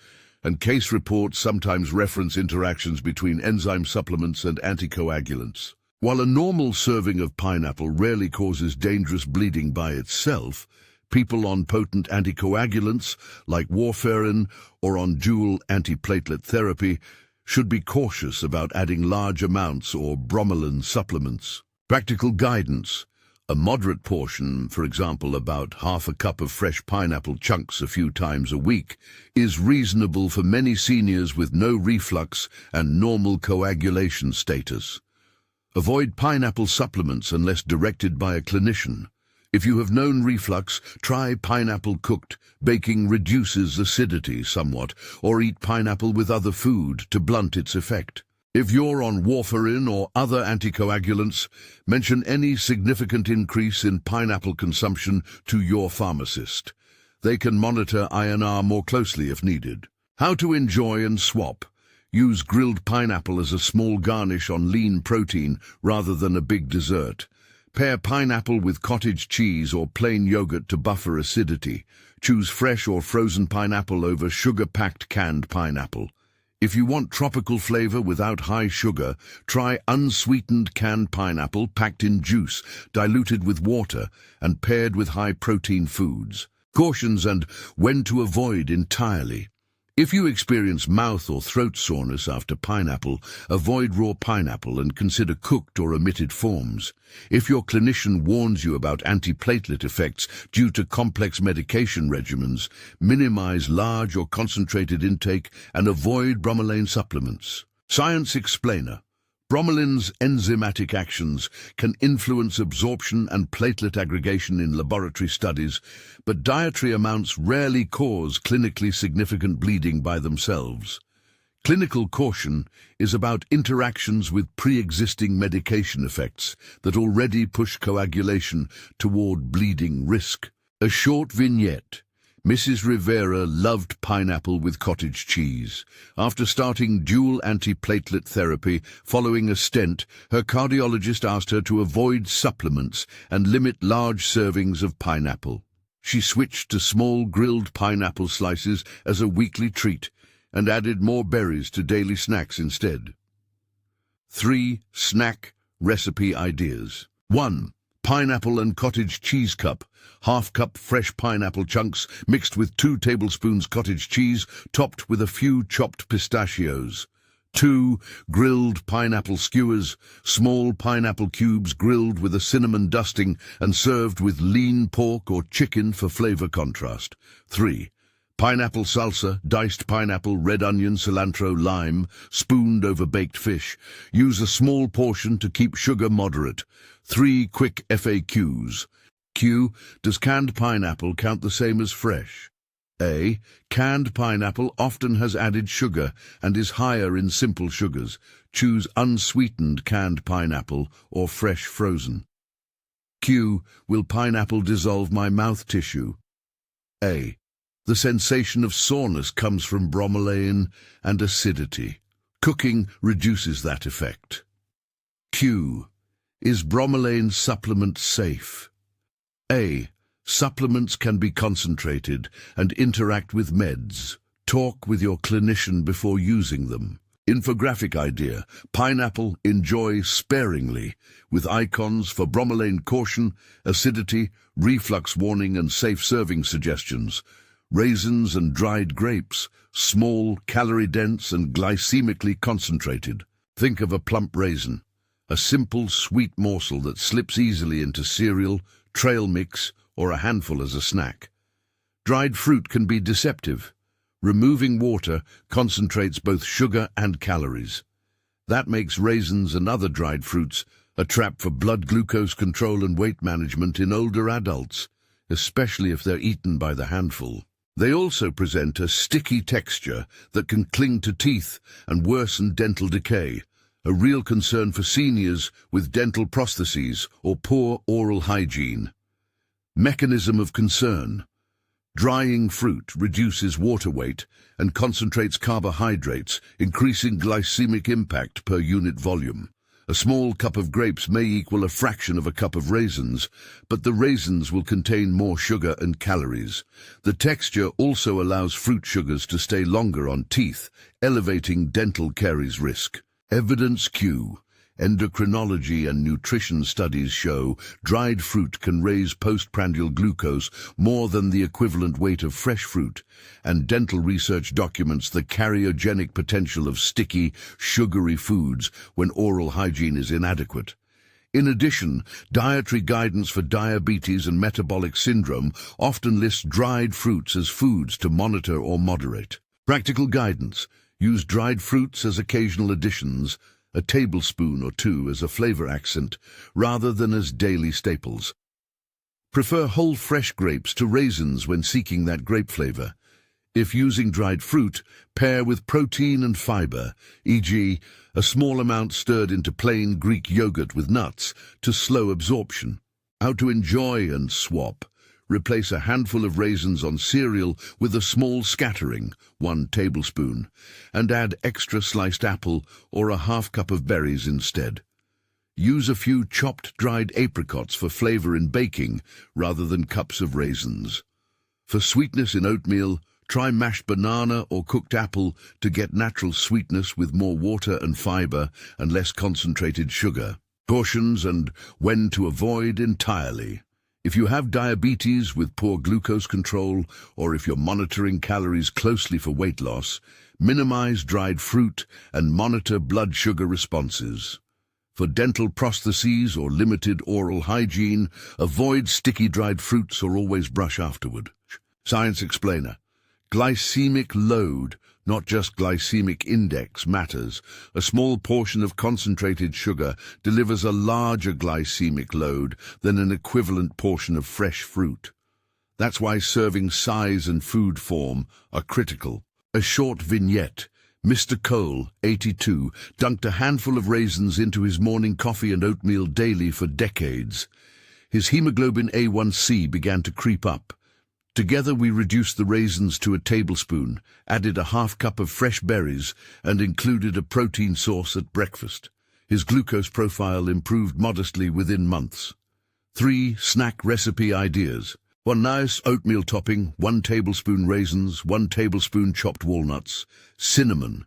and case reports sometimes reference interactions between enzyme supplements and anticoagulants. While a normal serving of pineapple rarely causes dangerous bleeding by itself, People on potent anticoagulants like warfarin or on dual antiplatelet therapy should be cautious about adding large amounts or bromelain supplements. Practical guidance. A moderate portion, for example about half a cup of fresh pineapple chunks a few times a week, is reasonable for many seniors with no reflux and normal coagulation status. Avoid pineapple supplements unless directed by a clinician. If you have known reflux, try pineapple cooked. Baking reduces acidity somewhat, or eat pineapple with other food to blunt its effect. If you're on warfarin or other anticoagulants, mention any significant increase in pineapple consumption to your pharmacist. They can monitor INR more closely if needed. How to enjoy and swap. Use grilled pineapple as a small garnish on lean protein rather than a big dessert. Pair pineapple with cottage cheese or plain yogurt to buffer acidity. Choose fresh or frozen pineapple over sugar-packed canned pineapple. If you want tropical flavor without high sugar, try unsweetened canned pineapple packed in juice, diluted with water, and paired with high-protein foods. Cautions and when to avoid entirely. If you experience mouth or throat soreness after pineapple, avoid raw pineapple and consider cooked or omitted forms. If your clinician warns you about antiplatelet effects due to complex medication regimens, minimize large or concentrated intake and avoid bromelain supplements. Science explainer. Bromelain's enzymatic actions can influence absorption and platelet aggregation in laboratory studies, but dietary amounts rarely cause clinically significant bleeding by themselves. Clinical caution is about interactions with pre-existing medication effects that already push coagulation toward bleeding risk. A short vignette. Mrs. Rivera loved pineapple with cottage cheese. After starting dual antiplatelet therapy following a stent, her cardiologist asked her to avoid supplements and limit large servings of pineapple. She switched to small grilled pineapple slices as a weekly treat and added more berries to daily snacks instead. 3 snack recipe ideas. 1. Pineapple and cottage cheese cup. Half cup fresh pineapple chunks mixed with 2 tablespoons cottage cheese topped with a few chopped pistachios. 2. Grilled pineapple skewers. Small pineapple cubes grilled with a cinnamon dusting and served with lean pork or chicken for flavor contrast. 3. Pineapple salsa, diced pineapple, red onion, cilantro, lime, spooned over baked fish. Use a small portion to keep sugar moderate. 3 quick FAQs. Q. Does canned pineapple count the same as fresh? A. Canned pineapple often has added sugar and is higher in simple sugars. Choose unsweetened canned pineapple or fresh frozen. Q. Will pineapple dissolve my mouth tissue? A. The sensation of soreness comes from bromelain and acidity. Cooking reduces that effect. Q. Is bromelain supplement safe? A. Supplements can be concentrated and interact with meds. Talk with your clinician before using them. Infographic idea. Pineapple, enjoy sparingly, with icons for bromelain caution, acidity, reflux warning and safe serving suggestions. Raisins and dried grapes, small, calorie-dense and glycemically concentrated. Think of a plump raisin, a simple, sweet morsel that slips easily into cereal, trail mix, or a handful as a snack. Dried fruit can be deceptive. Removing water concentrates both sugar and calories. That makes raisins and other dried fruits a trap for blood glucose control and weight management in older adults, especially if they're eaten by the handful. They also present a sticky texture that can cling to teeth and worsen dental decay, a real concern for seniors with dental prostheses or poor oral hygiene. Mechanism of concern. Drying fruit reduces water weight and concentrates carbohydrates, increasing glycemic impact per unit volume. A small cup of grapes may equal a fraction of a cup of raisins, but the raisins will contain more sugar and calories. The texture also allows fruit sugars to stay longer on teeth, elevating dental caries risk. Evidence Q. Endocrinology and nutrition studies show dried fruit can raise postprandial glucose more than the equivalent weight of fresh fruit, and dental research documents the carcinogenic potential of sticky, sugary foods when oral hygiene is inadequate. In addition, dietary guidance for diabetes and metabolic syndrome often lists dried fruits as foods to monitor or moderate. Practical guidance: use dried fruits as occasional additions, a tablespoon or two as a flavor accent, rather than as daily staples. Prefer whole fresh grapes to raisins when seeking that grape flavor. If using dried fruit, pair with protein and fiber, e.g., a small amount stirred into plain Greek yogurt with nuts to slow absorption. How to enjoy and swap: replace a handful of raisins on cereal with a small scattering, 1 tablespoon, and add extra sliced apple or a half cup of berries instead. Use a few chopped dried apricots for flavor in baking rather than cups of raisins. For sweetness in oatmeal, try mashed banana or cooked apple to get natural sweetness with more water and fiber and less concentrated sugar. Cautions and when to avoid entirely. If you have diabetes with poor glucose control, or if you're monitoring calories closely for weight loss, minimize dried fruit and monitor blood sugar responses. For dental prostheses or limited oral hygiene, avoid sticky dried fruits or always brush afterward. Science explainer: glycemic load, not just glycemic index, matters. A small portion of concentrated sugar delivers a larger glycemic load than an equivalent portion of fresh fruit. That's why serving size and food form are critical. A short vignette: Mr. Cole, 82, dunked a handful of raisins into his morning coffee and oatmeal daily for decades. His hemoglobin A1C began to creep up. Together we reduced the raisins to a tablespoon, added a half cup of fresh berries, and included a protein source at breakfast. His glucose profile improved modestly within months. 3 snack recipe ideas. 1 nice oatmeal topping, 1 tablespoon raisins, 1 tablespoon chopped walnuts. Cinnamon.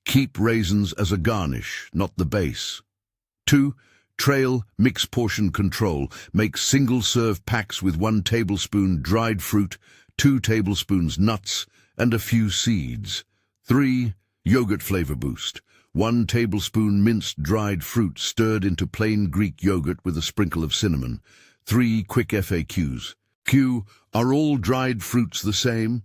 Keep raisins as a garnish, not the base. 2. Trail mix portion control. Make single-serve packs with 1 tablespoon dried fruit, 2 tablespoons nuts, and a few seeds. 3. Yogurt flavor boost. 1 tablespoon minced dried fruit stirred into plain Greek yogurt with a sprinkle of cinnamon. 3 quick FAQs. Q. Are all dried fruits the same?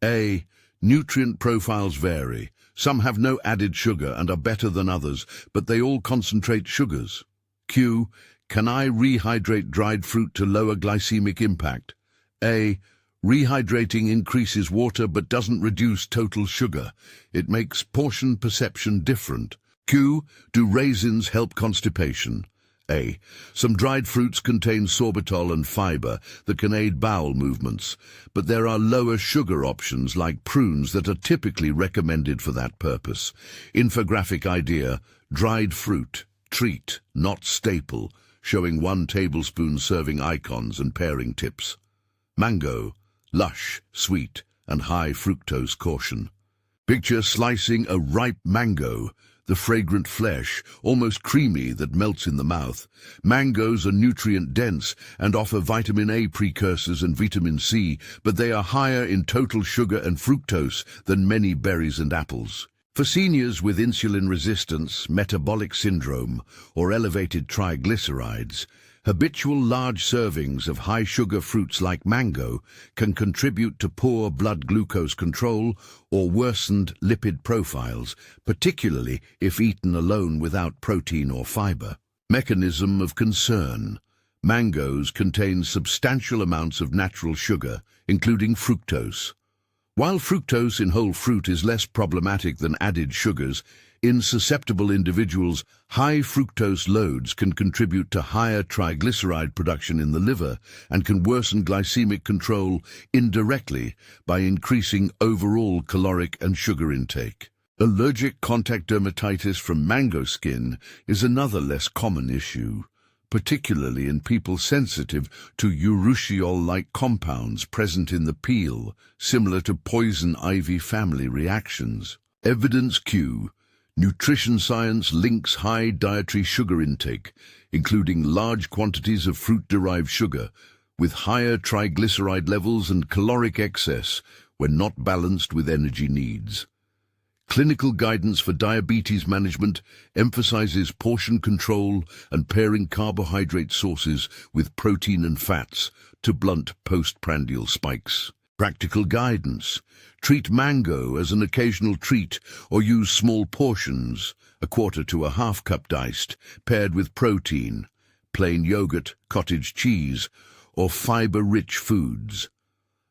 A. Nutrient profiles vary. Some have no added sugar and are better than others, but they all concentrate sugars. Q. Can I rehydrate dried fruit to lower glycemic impact? A. Rehydrating increases water but doesn't reduce total sugar. It makes portion perception different. Q. Do raisins help constipation? A. Some dried fruits contain sorbitol and fiber that can aid bowel movements, but there are lower sugar options like prunes that are typically recommended for that purpose. Infographic idea: dried fruit. Treat, not staple, showing 1 tablespoon serving icons and pairing tips. Mango, lush, sweet, and high fructose caution. Picture slicing a ripe mango, the fragrant flesh, almost creamy, that melts in the mouth. Mangoes are nutrient-dense and offer vitamin A precursors and vitamin C, but they are higher in total sugar and fructose than many berries and apples. For seniors with insulin resistance, metabolic syndrome, or elevated triglycerides, habitual large servings of high-sugar fruits like mango can contribute to poor blood glucose control or worsened lipid profiles, particularly if eaten alone without protein or fiber. Mechanism of concern: mangoes contain substantial amounts of natural sugar, including fructose. While fructose in whole fruit is less problematic than added sugars, in susceptible individuals, high fructose loads can contribute to higher triglyceride production in the liver and can worsen glycemic control indirectly by increasing overall caloric and sugar intake. Allergic contact dermatitis from mango skin is another less common issue, particularly in people sensitive to urushiol-like compounds present in the peel, similar to poison ivy family reactions. Evidence Q. Nutrition science links high dietary sugar intake, including large quantities of fruit-derived sugar, with higher triglyceride levels and caloric excess when not balanced with energy needs. Clinical guidance for diabetes management emphasizes portion control and pairing carbohydrate sources with protein and fats to blunt postprandial spikes. Practical guidance: treat mango as an occasional treat or use small portions, a quarter to a half cup diced, paired with protein, plain yogurt, cottage cheese, or fiber-rich foods.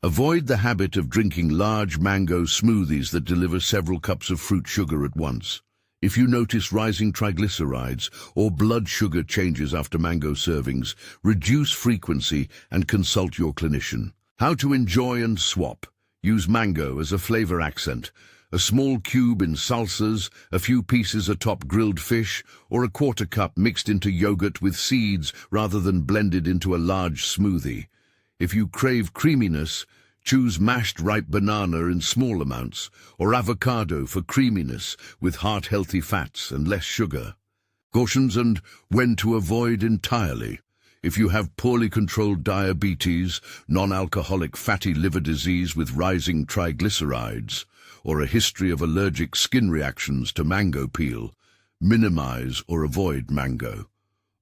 Avoid the habit of drinking large mango smoothies that deliver several cups of fruit sugar at once. If you notice rising triglycerides or blood sugar changes after mango servings, reduce frequency and consult your clinician. How to enjoy and swap. Use mango as a flavor accent. A small cube in salsas, a few pieces atop grilled fish, or a quarter cup mixed into yogurt with seeds rather than blended into a large smoothie. If you crave creaminess, choose mashed ripe banana in small amounts, or avocado for creaminess with heart-healthy fats and less sugar. Cautions and when to avoid entirely. If you have poorly controlled diabetes, non-alcoholic fatty liver disease with rising triglycerides, or a history of allergic skin reactions to mango peel, minimize or avoid mango.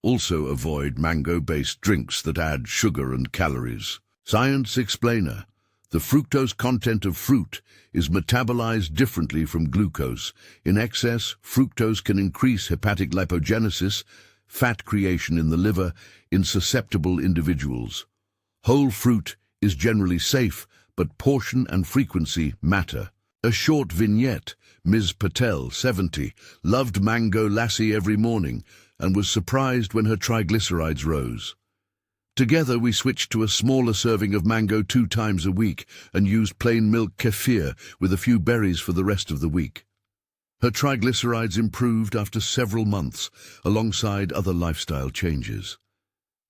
Also avoid mango-based drinks that add sugar and calories. Science explainer: the fructose content of fruit is metabolized differently from glucose. In excess, fructose can increase hepatic lipogenesis, fat creation in the liver, in susceptible individuals. Whole fruit is generally safe, but portion and frequency matter. A short vignette: Ms. Patel, 70, loved mango lassi every morning and was surprised when her triglycerides rose. Together we switched to a smaller serving of mango 2 times a week and used plain milk kefir with a few berries for the rest of the week. Her triglycerides improved after several months, alongside other lifestyle changes.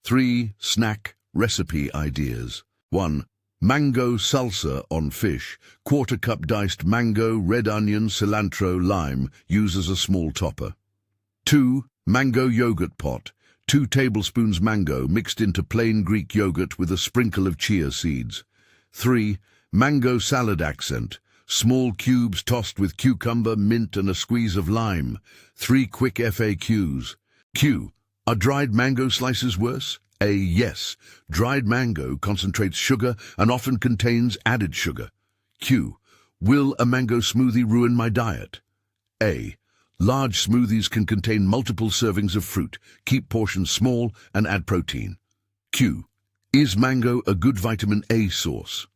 3 snack recipe ideas. 1. Mango salsa on fish. Quarter cup diced mango, red onion, cilantro, lime. Use as a small topper. 2. Mango yogurt pot. 2 tablespoons mango mixed into plain Greek yogurt with a sprinkle of chia seeds. 3. Mango salad accent. Small cubes tossed with cucumber, mint, and a squeeze of lime. 3 quick FAQs. Q. Are dried mango slices worse? A. Yes. Dried mango concentrates sugar and often contains added sugar. Q. Will a mango smoothie ruin my diet? A. Large smoothies can contain multiple servings of fruit. Keep portions small and add protein. Q. Is mango a good vitamin A source?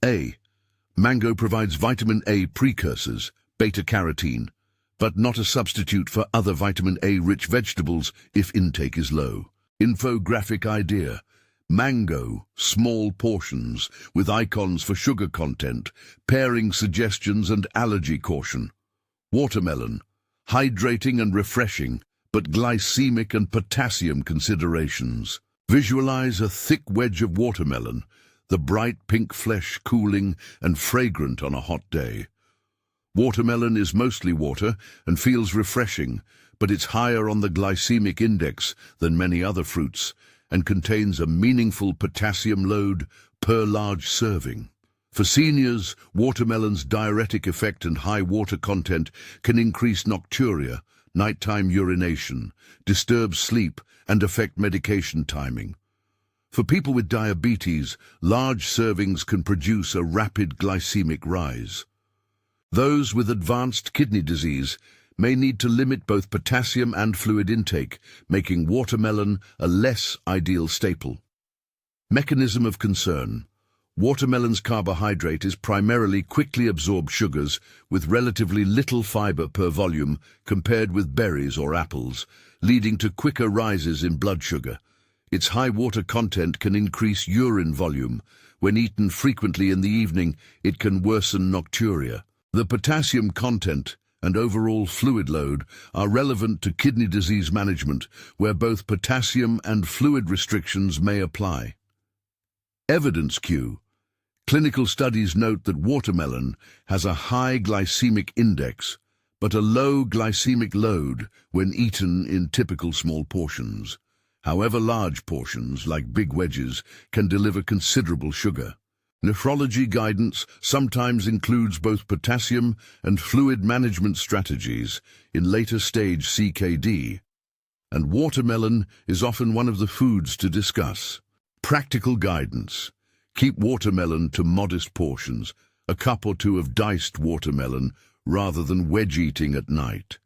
A. Mango provides vitamin A precursors, beta-carotene, but not a substitute for other vitamin A-rich vegetables if intake is low. Infographic idea: mango, small portions, with icons for sugar content, pairing suggestions and allergy caution. Watermelon, hydrating and refreshing, but glycemic and potassium considerations. Visualize a thick wedge of watermelon, the bright pink flesh cooling and fragrant on a hot day. Watermelon is mostly water and feels refreshing, but it's higher on the glycemic index than many other fruits and contains a meaningful potassium load per large serving. For seniors, watermelon's diuretic effect and high water content can increase nocturia, nighttime urination, disturb sleep, and affect medication timing. For people with diabetes, large servings can produce a rapid glycemic rise. Those with advanced kidney disease may need to limit both potassium and fluid intake, making watermelon a less ideal staple. Mechanism of concern: watermelon's carbohydrate is primarily quickly absorbed sugars with relatively little fiber per volume compared with berries or apples, leading to quicker rises in blood sugar. Its high water content can increase urine volume. When eaten frequently in the evening, it can worsen nocturia. The potassium content and overall fluid load are relevant to kidney disease management, where both potassium and fluid restrictions may apply. Evidence Q. Clinical studies note that watermelon has a high glycemic index, but a low glycemic load when eaten in typical small portions. However, large portions, like big wedges, can deliver considerable sugar. Nephrology guidance sometimes includes both potassium and fluid management strategies in later stage CKD, and watermelon is often one of the foods to discuss. Practical guidance. Keep watermelon to modest portions, a cup or two of diced watermelon rather than wedge eating at night.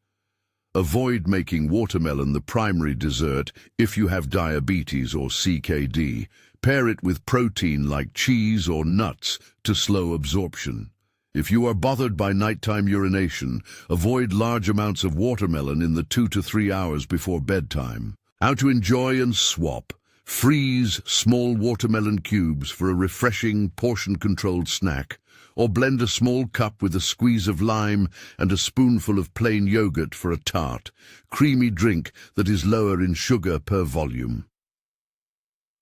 Avoid making watermelon the primary dessert if you have diabetes or CKD. Pair it with protein like cheese or nuts to slow absorption. If you are bothered by nighttime urination, avoid large amounts of watermelon in the 2 to 3 hours before bedtime. How to enjoy and swap. Freeze small watermelon cubes for a refreshing, portion-controlled snack, or blend a small cup with a squeeze of lime and a spoonful of plain yogurt for a tart, creamy drink that is lower in sugar per volume.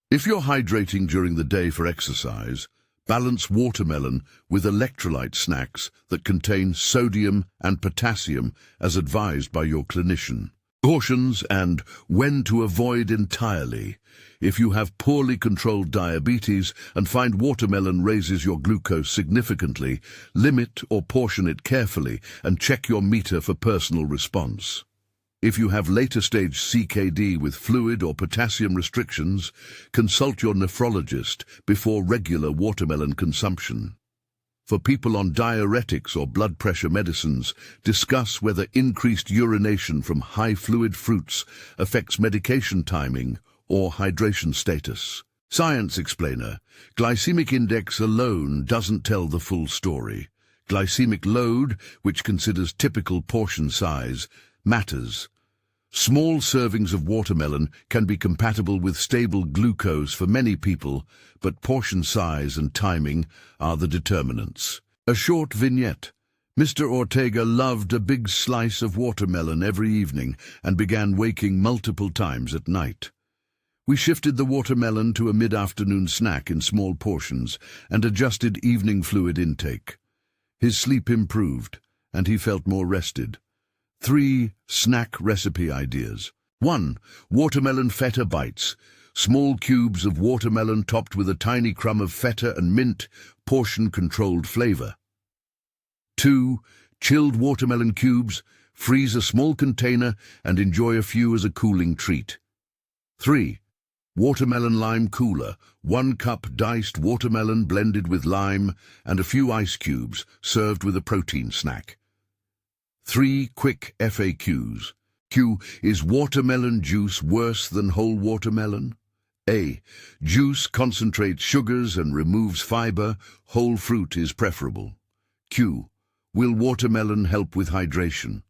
If you're hydrating during the day for exercise, balance watermelon with electrolyte snacks that contain sodium and potassium as advised by your clinician. Cautions and when to avoid entirely. If you have poorly controlled diabetes and find watermelon raises your glucose significantly, limit or portion it carefully and check your meter for personal response. If you have later stage CKD with fluid or potassium restrictions, consult your nephrologist before regular watermelon consumption. For people on diuretics or blood pressure medicines, discuss whether increased urination from high fluid fruits affects medication timing or hydration status. Science explainer. Glycemic index alone doesn't tell the full story. Glycemic load, which considers typical portion size, matters. Small servings of watermelon can be compatible with stable glucose for many people, but portion size and timing are the determinants. A short vignette. Mr. Ortega loved a big slice of watermelon every evening and began waking multiple times at night. We shifted the watermelon to a mid-afternoon snack in small portions and adjusted evening fluid intake. His sleep improved, and he felt more rested. 3 snack recipe ideas. 1. Watermelon feta bites. Small cubes of watermelon topped with a tiny crumb of feta and mint, portion-controlled flavor. 2. Chilled watermelon cubes. Freeze a small container and enjoy a few as a cooling treat. 3. Watermelon lime cooler. 1 cup diced watermelon blended with lime and a few ice cubes, served with a protein snack. 3 quick FAQs. Q. Is watermelon juice worse than whole watermelon? A. Juice concentrates sugars and removes fiber. Whole fruit is preferable. Q. Will watermelon help with hydration?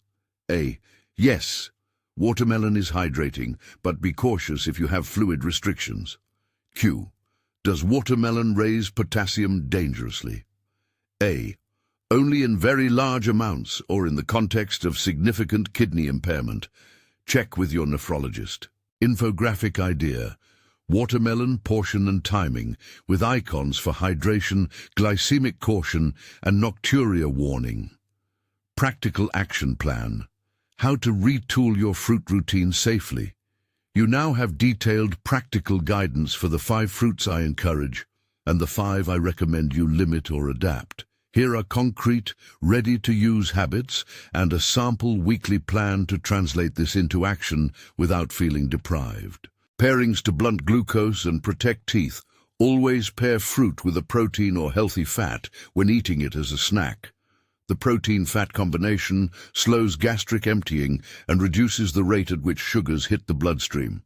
A. Yes. Watermelon is hydrating, but be cautious if you have fluid restrictions. Q. Does watermelon raise potassium dangerously? A. Only in very large amounts or in the context of significant kidney impairment. Check with your nephrologist. Infographic idea. Watermelon portion and timing, with icons for hydration, glycemic caution, and nocturia warning. Practical action plan. How to retool your fruit routine safely. You now have detailed practical guidance for the 5 fruits I encourage, and the 5 I recommend you limit or adapt. Here are concrete, ready-to-use habits and a sample weekly plan to translate this into action without feeling deprived. Pairings to blunt glucose and protect teeth. Always pair fruit with a protein or healthy fat when eating it as a snack. The protein-fat combination slows gastric emptying and reduces the rate at which sugars hit the bloodstream.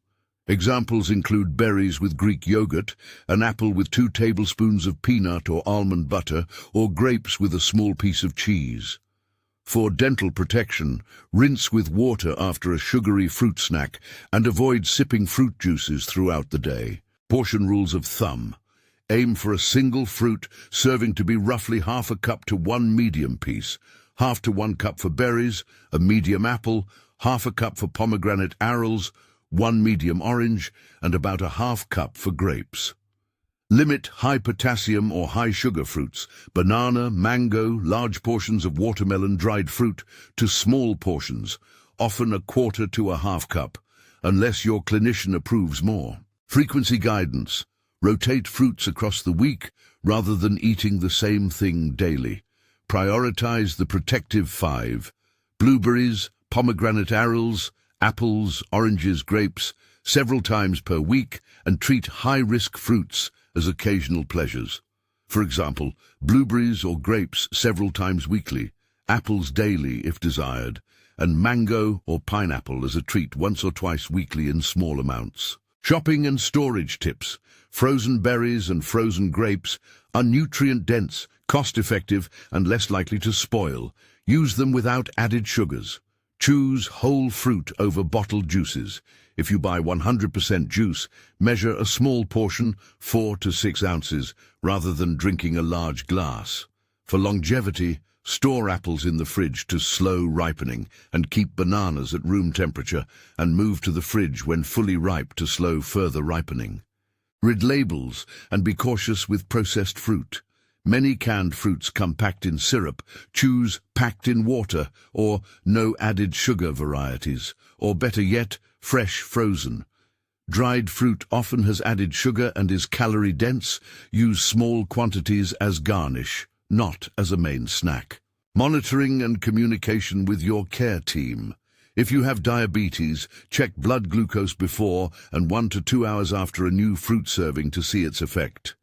Examples include berries with Greek yogurt, an apple with 2 tablespoons of peanut or almond butter, or grapes with a small piece of cheese. For dental protection, rinse with water after a sugary fruit snack and avoid sipping fruit juices throughout the day. Portion rules of thumb. Aim for a single fruit, serving to be roughly half a cup to 1 medium piece, half to 1 cup for berries, a medium apple, half a cup for pomegranate arils, 1 medium orange, and about a half cup for grapes. Limit high potassium or high sugar fruits, banana, mango, large portions of watermelon, dried fruit, to small portions, often a quarter to a half cup, unless your clinician approves more. Frequency guidance. Rotate fruits across the week rather than eating the same thing daily. Prioritize the protective 5. Blueberries, pomegranate arils, apples, oranges, grapes, several times per week, and treat high-risk fruits as occasional pleasures. For example, blueberries or grapes several times weekly, apples daily if desired, and mango or pineapple as a treat once or twice weekly in small amounts. Shopping and storage tips. Frozen berries and frozen grapes are nutrient-dense, cost-effective, and less likely to spoil. Use them without added sugars. Choose whole fruit over bottled juices. If you buy 100% juice, measure a small portion, 4 to 6 ounces, rather than drinking a large glass. For longevity, store apples in the fridge to slow ripening, and keep bananas at room temperature, and move to the fridge when fully ripe to slow further ripening. Read labels and be cautious with processed fruit. Many canned fruits come packed in syrup. Choose packed in water or no added sugar varieties, or better yet, fresh frozen. Dried fruit often has added sugar and is calorie-dense. Use small quantities as garnish, not as a main snack. Monitoring and communication with your care team. If you have diabetes, check blood glucose before and 1 to 2 hours after a new fruit serving to see its effect.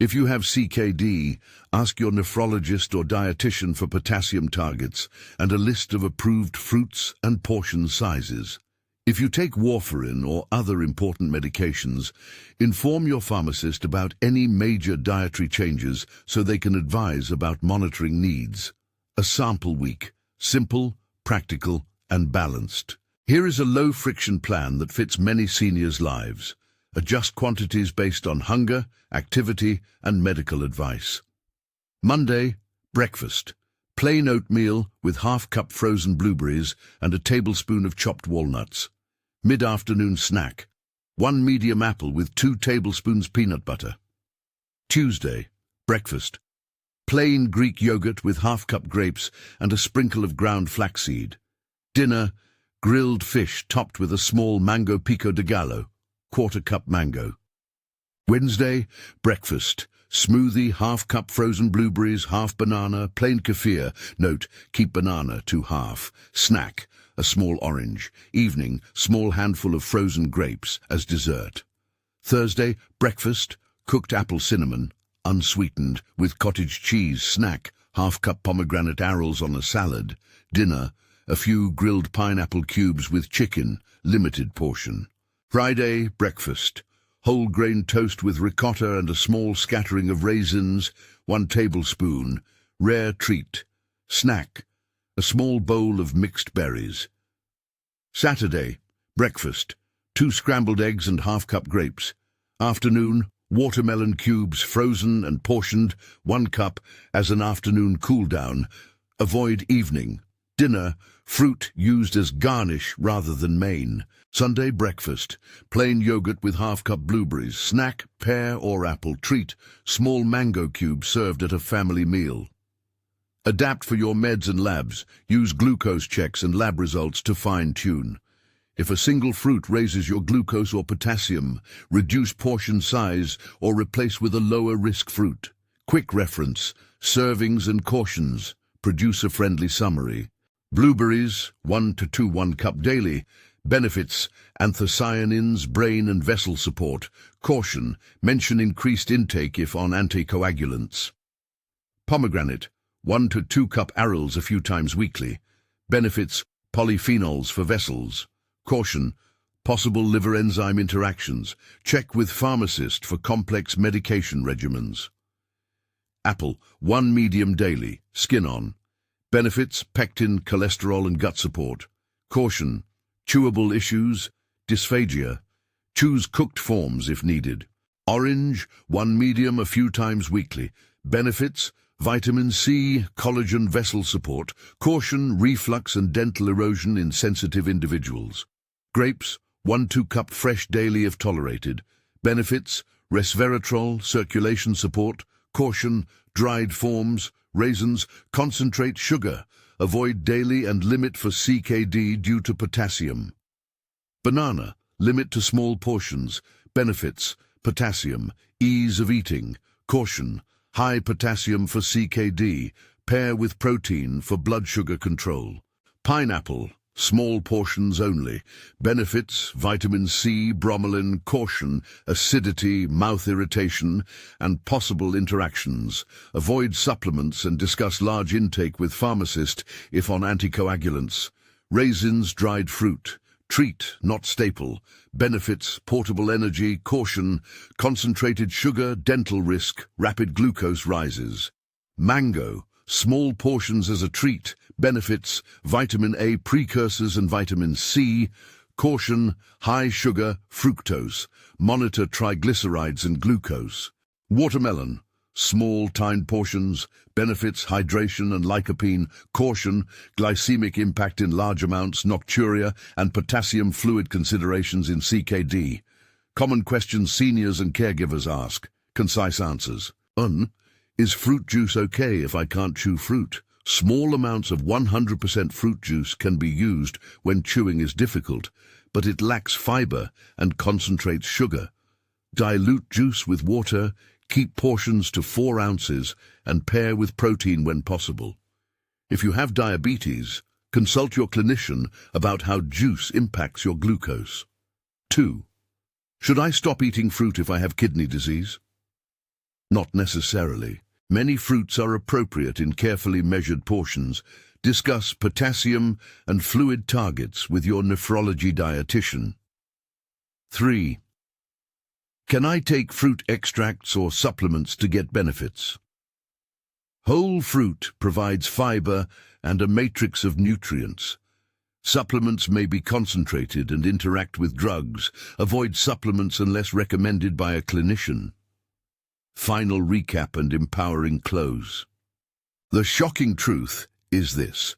If you have CKD, ask your nephrologist or dietitian for potassium targets and a list of approved fruits and portion sizes. If you take warfarin or other important medications, inform your pharmacist about any major dietary changes so they can advise about monitoring needs. A sample week. Simple, practical, and balanced. Here is a low-friction plan that fits many seniors' lives. Adjust quantities based on hunger, activity, and medical advice. Monday, breakfast. Plain oatmeal with half-cup frozen blueberries and a tablespoon of chopped walnuts. Mid-afternoon snack. 1 medium apple with 2 tablespoons peanut butter. Tuesday, breakfast. Plain Greek yogurt with half-cup grapes and a sprinkle of ground flaxseed. Dinner, grilled fish topped with a small mango pico de gallo, quarter-cup mango. Wednesday, breakfast. Smoothie, half-cup frozen blueberries, half banana, plain kefir. Note, keep banana to half. Snack, a small orange. Evening, small handful of frozen grapes as dessert. Thursday, breakfast. Cooked apple cinnamon, unsweetened, with cottage cheese. Snack, half-cup pomegranate arils on a salad. Dinner, a few grilled pineapple cubes with chicken, limited portion. Friday, breakfast. Whole grain toast with ricotta and a small scattering of raisins, 1 tablespoon. Rare treat. Snack, a small bowl of mixed berries. Saturday, breakfast. 2 scrambled eggs and half-cup grapes. Afternoon, watermelon cubes frozen and portioned, 1 cup as an afternoon cool-down. Avoid evening. Dinner, fruit used as garnish rather than main. Sunday breakfast, plain yogurt with half-cup blueberries. Snack, pear or apple. Treat, small mango cube served at a family meal. Adapt for your meds and labs. Use glucose checks and lab results to fine-tune. If a single fruit raises your glucose or potassium, reduce portion size or replace with a lower-risk fruit. Quick reference, servings and cautions. Producer-friendly summary. Blueberries, 1 to 2 1-cup daily. Benefits, anthocyanins, brain and vessel support. Caution, mention increased intake if on anticoagulants. Pomegranate, 1 to 2 cup arils a few times weekly. Benefits, polyphenols for vessels. Caution, possible liver enzyme interactions. Check with pharmacist for complex medication regimens. Apple, 1 medium daily, skin on. Benefits, pectin, cholesterol and gut support. Caution, chewable issues, dysphagia. Choose cooked forms if needed. Orange, 1 medium a few times weekly. Benefits, vitamin C, collagen, vessel support. Caution, reflux and dental erosion in sensitive individuals. Grapes, 1 2 cup fresh daily if tolerated. Benefits, resveratrol, circulation support, caution, dried forms, raisins, concentrate sugar. Avoid daily and limit for CKD due to potassium. Banana, limit to small portions. Benefits, potassium, ease of eating. Caution, high potassium for CKD. Pair with protein for blood sugar control. Pineapple, small portions only. Benefits, vitamin C, bromelain. Caution, acidity, mouth irritation, and possible interactions. Avoid supplements and discuss large intake with pharmacist if on anticoagulants. Raisins, dried fruit. Treat, not staple. Benefits, portable energy. Caution, concentrated sugar, dental risk, rapid glucose rises. Mango, small portions as a treat. Benefits, vitamin A precursors and vitamin C. Caution, high sugar, fructose. Monitor triglycerides and glucose. Watermelon, small tiny portions. Benefits, hydration and lycopene. Caution, glycemic impact in large amounts, nocturia, and potassium fluid considerations in CKD. Common questions seniors and caregivers ask. Concise answers. Is fruit juice okay if I can't chew fruit? Small amounts of 100% fruit juice can be used when chewing is difficult, but it lacks fiber and concentrates sugar. Dilute juice with water, keep portions to 4 ounces, and pair with protein when possible. If you have diabetes, consult your clinician about how juice impacts your glucose. 2. Should I stop eating fruit if I have kidney disease? Not necessarily. Many fruits are appropriate in carefully measured portions. Discuss potassium and fluid targets with your nephrology dietitian. 3. Can I take fruit extracts or supplements to get benefits? Whole fruit provides fiber and a matrix of nutrients. Supplements may be concentrated and interact with drugs. Avoid supplements unless recommended by a clinician. Final recap and empowering close. The shocking truth is this.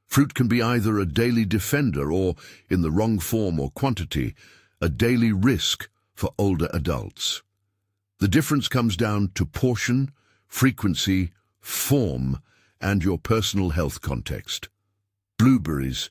Fruit can be either a daily defender or, in the wrong form or quantity, a daily risk for older adults. The difference comes down to portion, frequency, form, and your personal health context. Blueberries,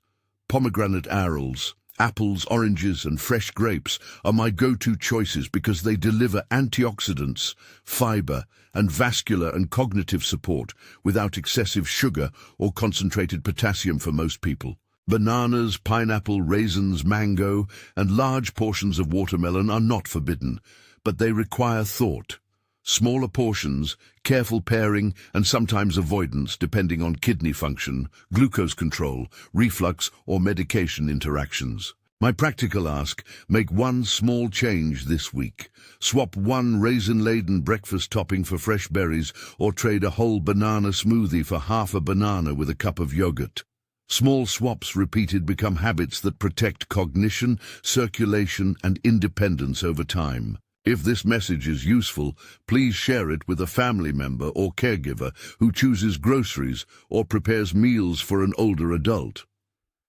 pomegranate arils, apples, oranges, and fresh grapes are my go-to choices because they deliver antioxidants, fiber, and vascular and cognitive support without excessive sugar or concentrated potassium for most people. Bananas, pineapple, raisins, mango, and large portions of watermelon are not forbidden, but they require thought. Smaller portions, careful pairing, and sometimes avoidance depending on kidney function, glucose control, reflux, or medication interactions. My practical ask, make one small change this week. Swap one raisin-laden breakfast topping for fresh berries or trade a whole banana smoothie for half a banana with a cup of yogurt. Small swaps repeated become habits that protect cognition, circulation, and independence over time. If this message is useful, please share it with a family member or caregiver who chooses groceries or prepares meals for an older adult.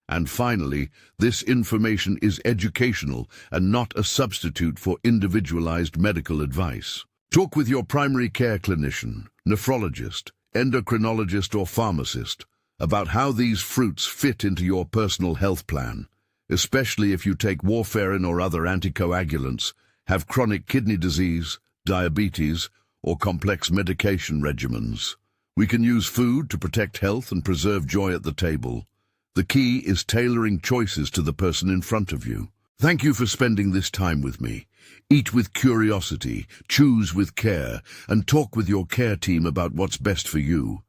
And finally, this information is educational and not a substitute for individualized medical advice. Talk with your primary care clinician, nephrologist, endocrinologist, or pharmacist about how these fruits fit into your personal health plan, especially if you take warfarin or other anticoagulants, have chronic kidney disease, diabetes, or complex medication regimens. We can use food to protect health and preserve joy at the table. The key is tailoring choices to the person in front of you. Thank you for spending this time with me. Eat with curiosity, choose with care, and talk with your care team about what's best for you.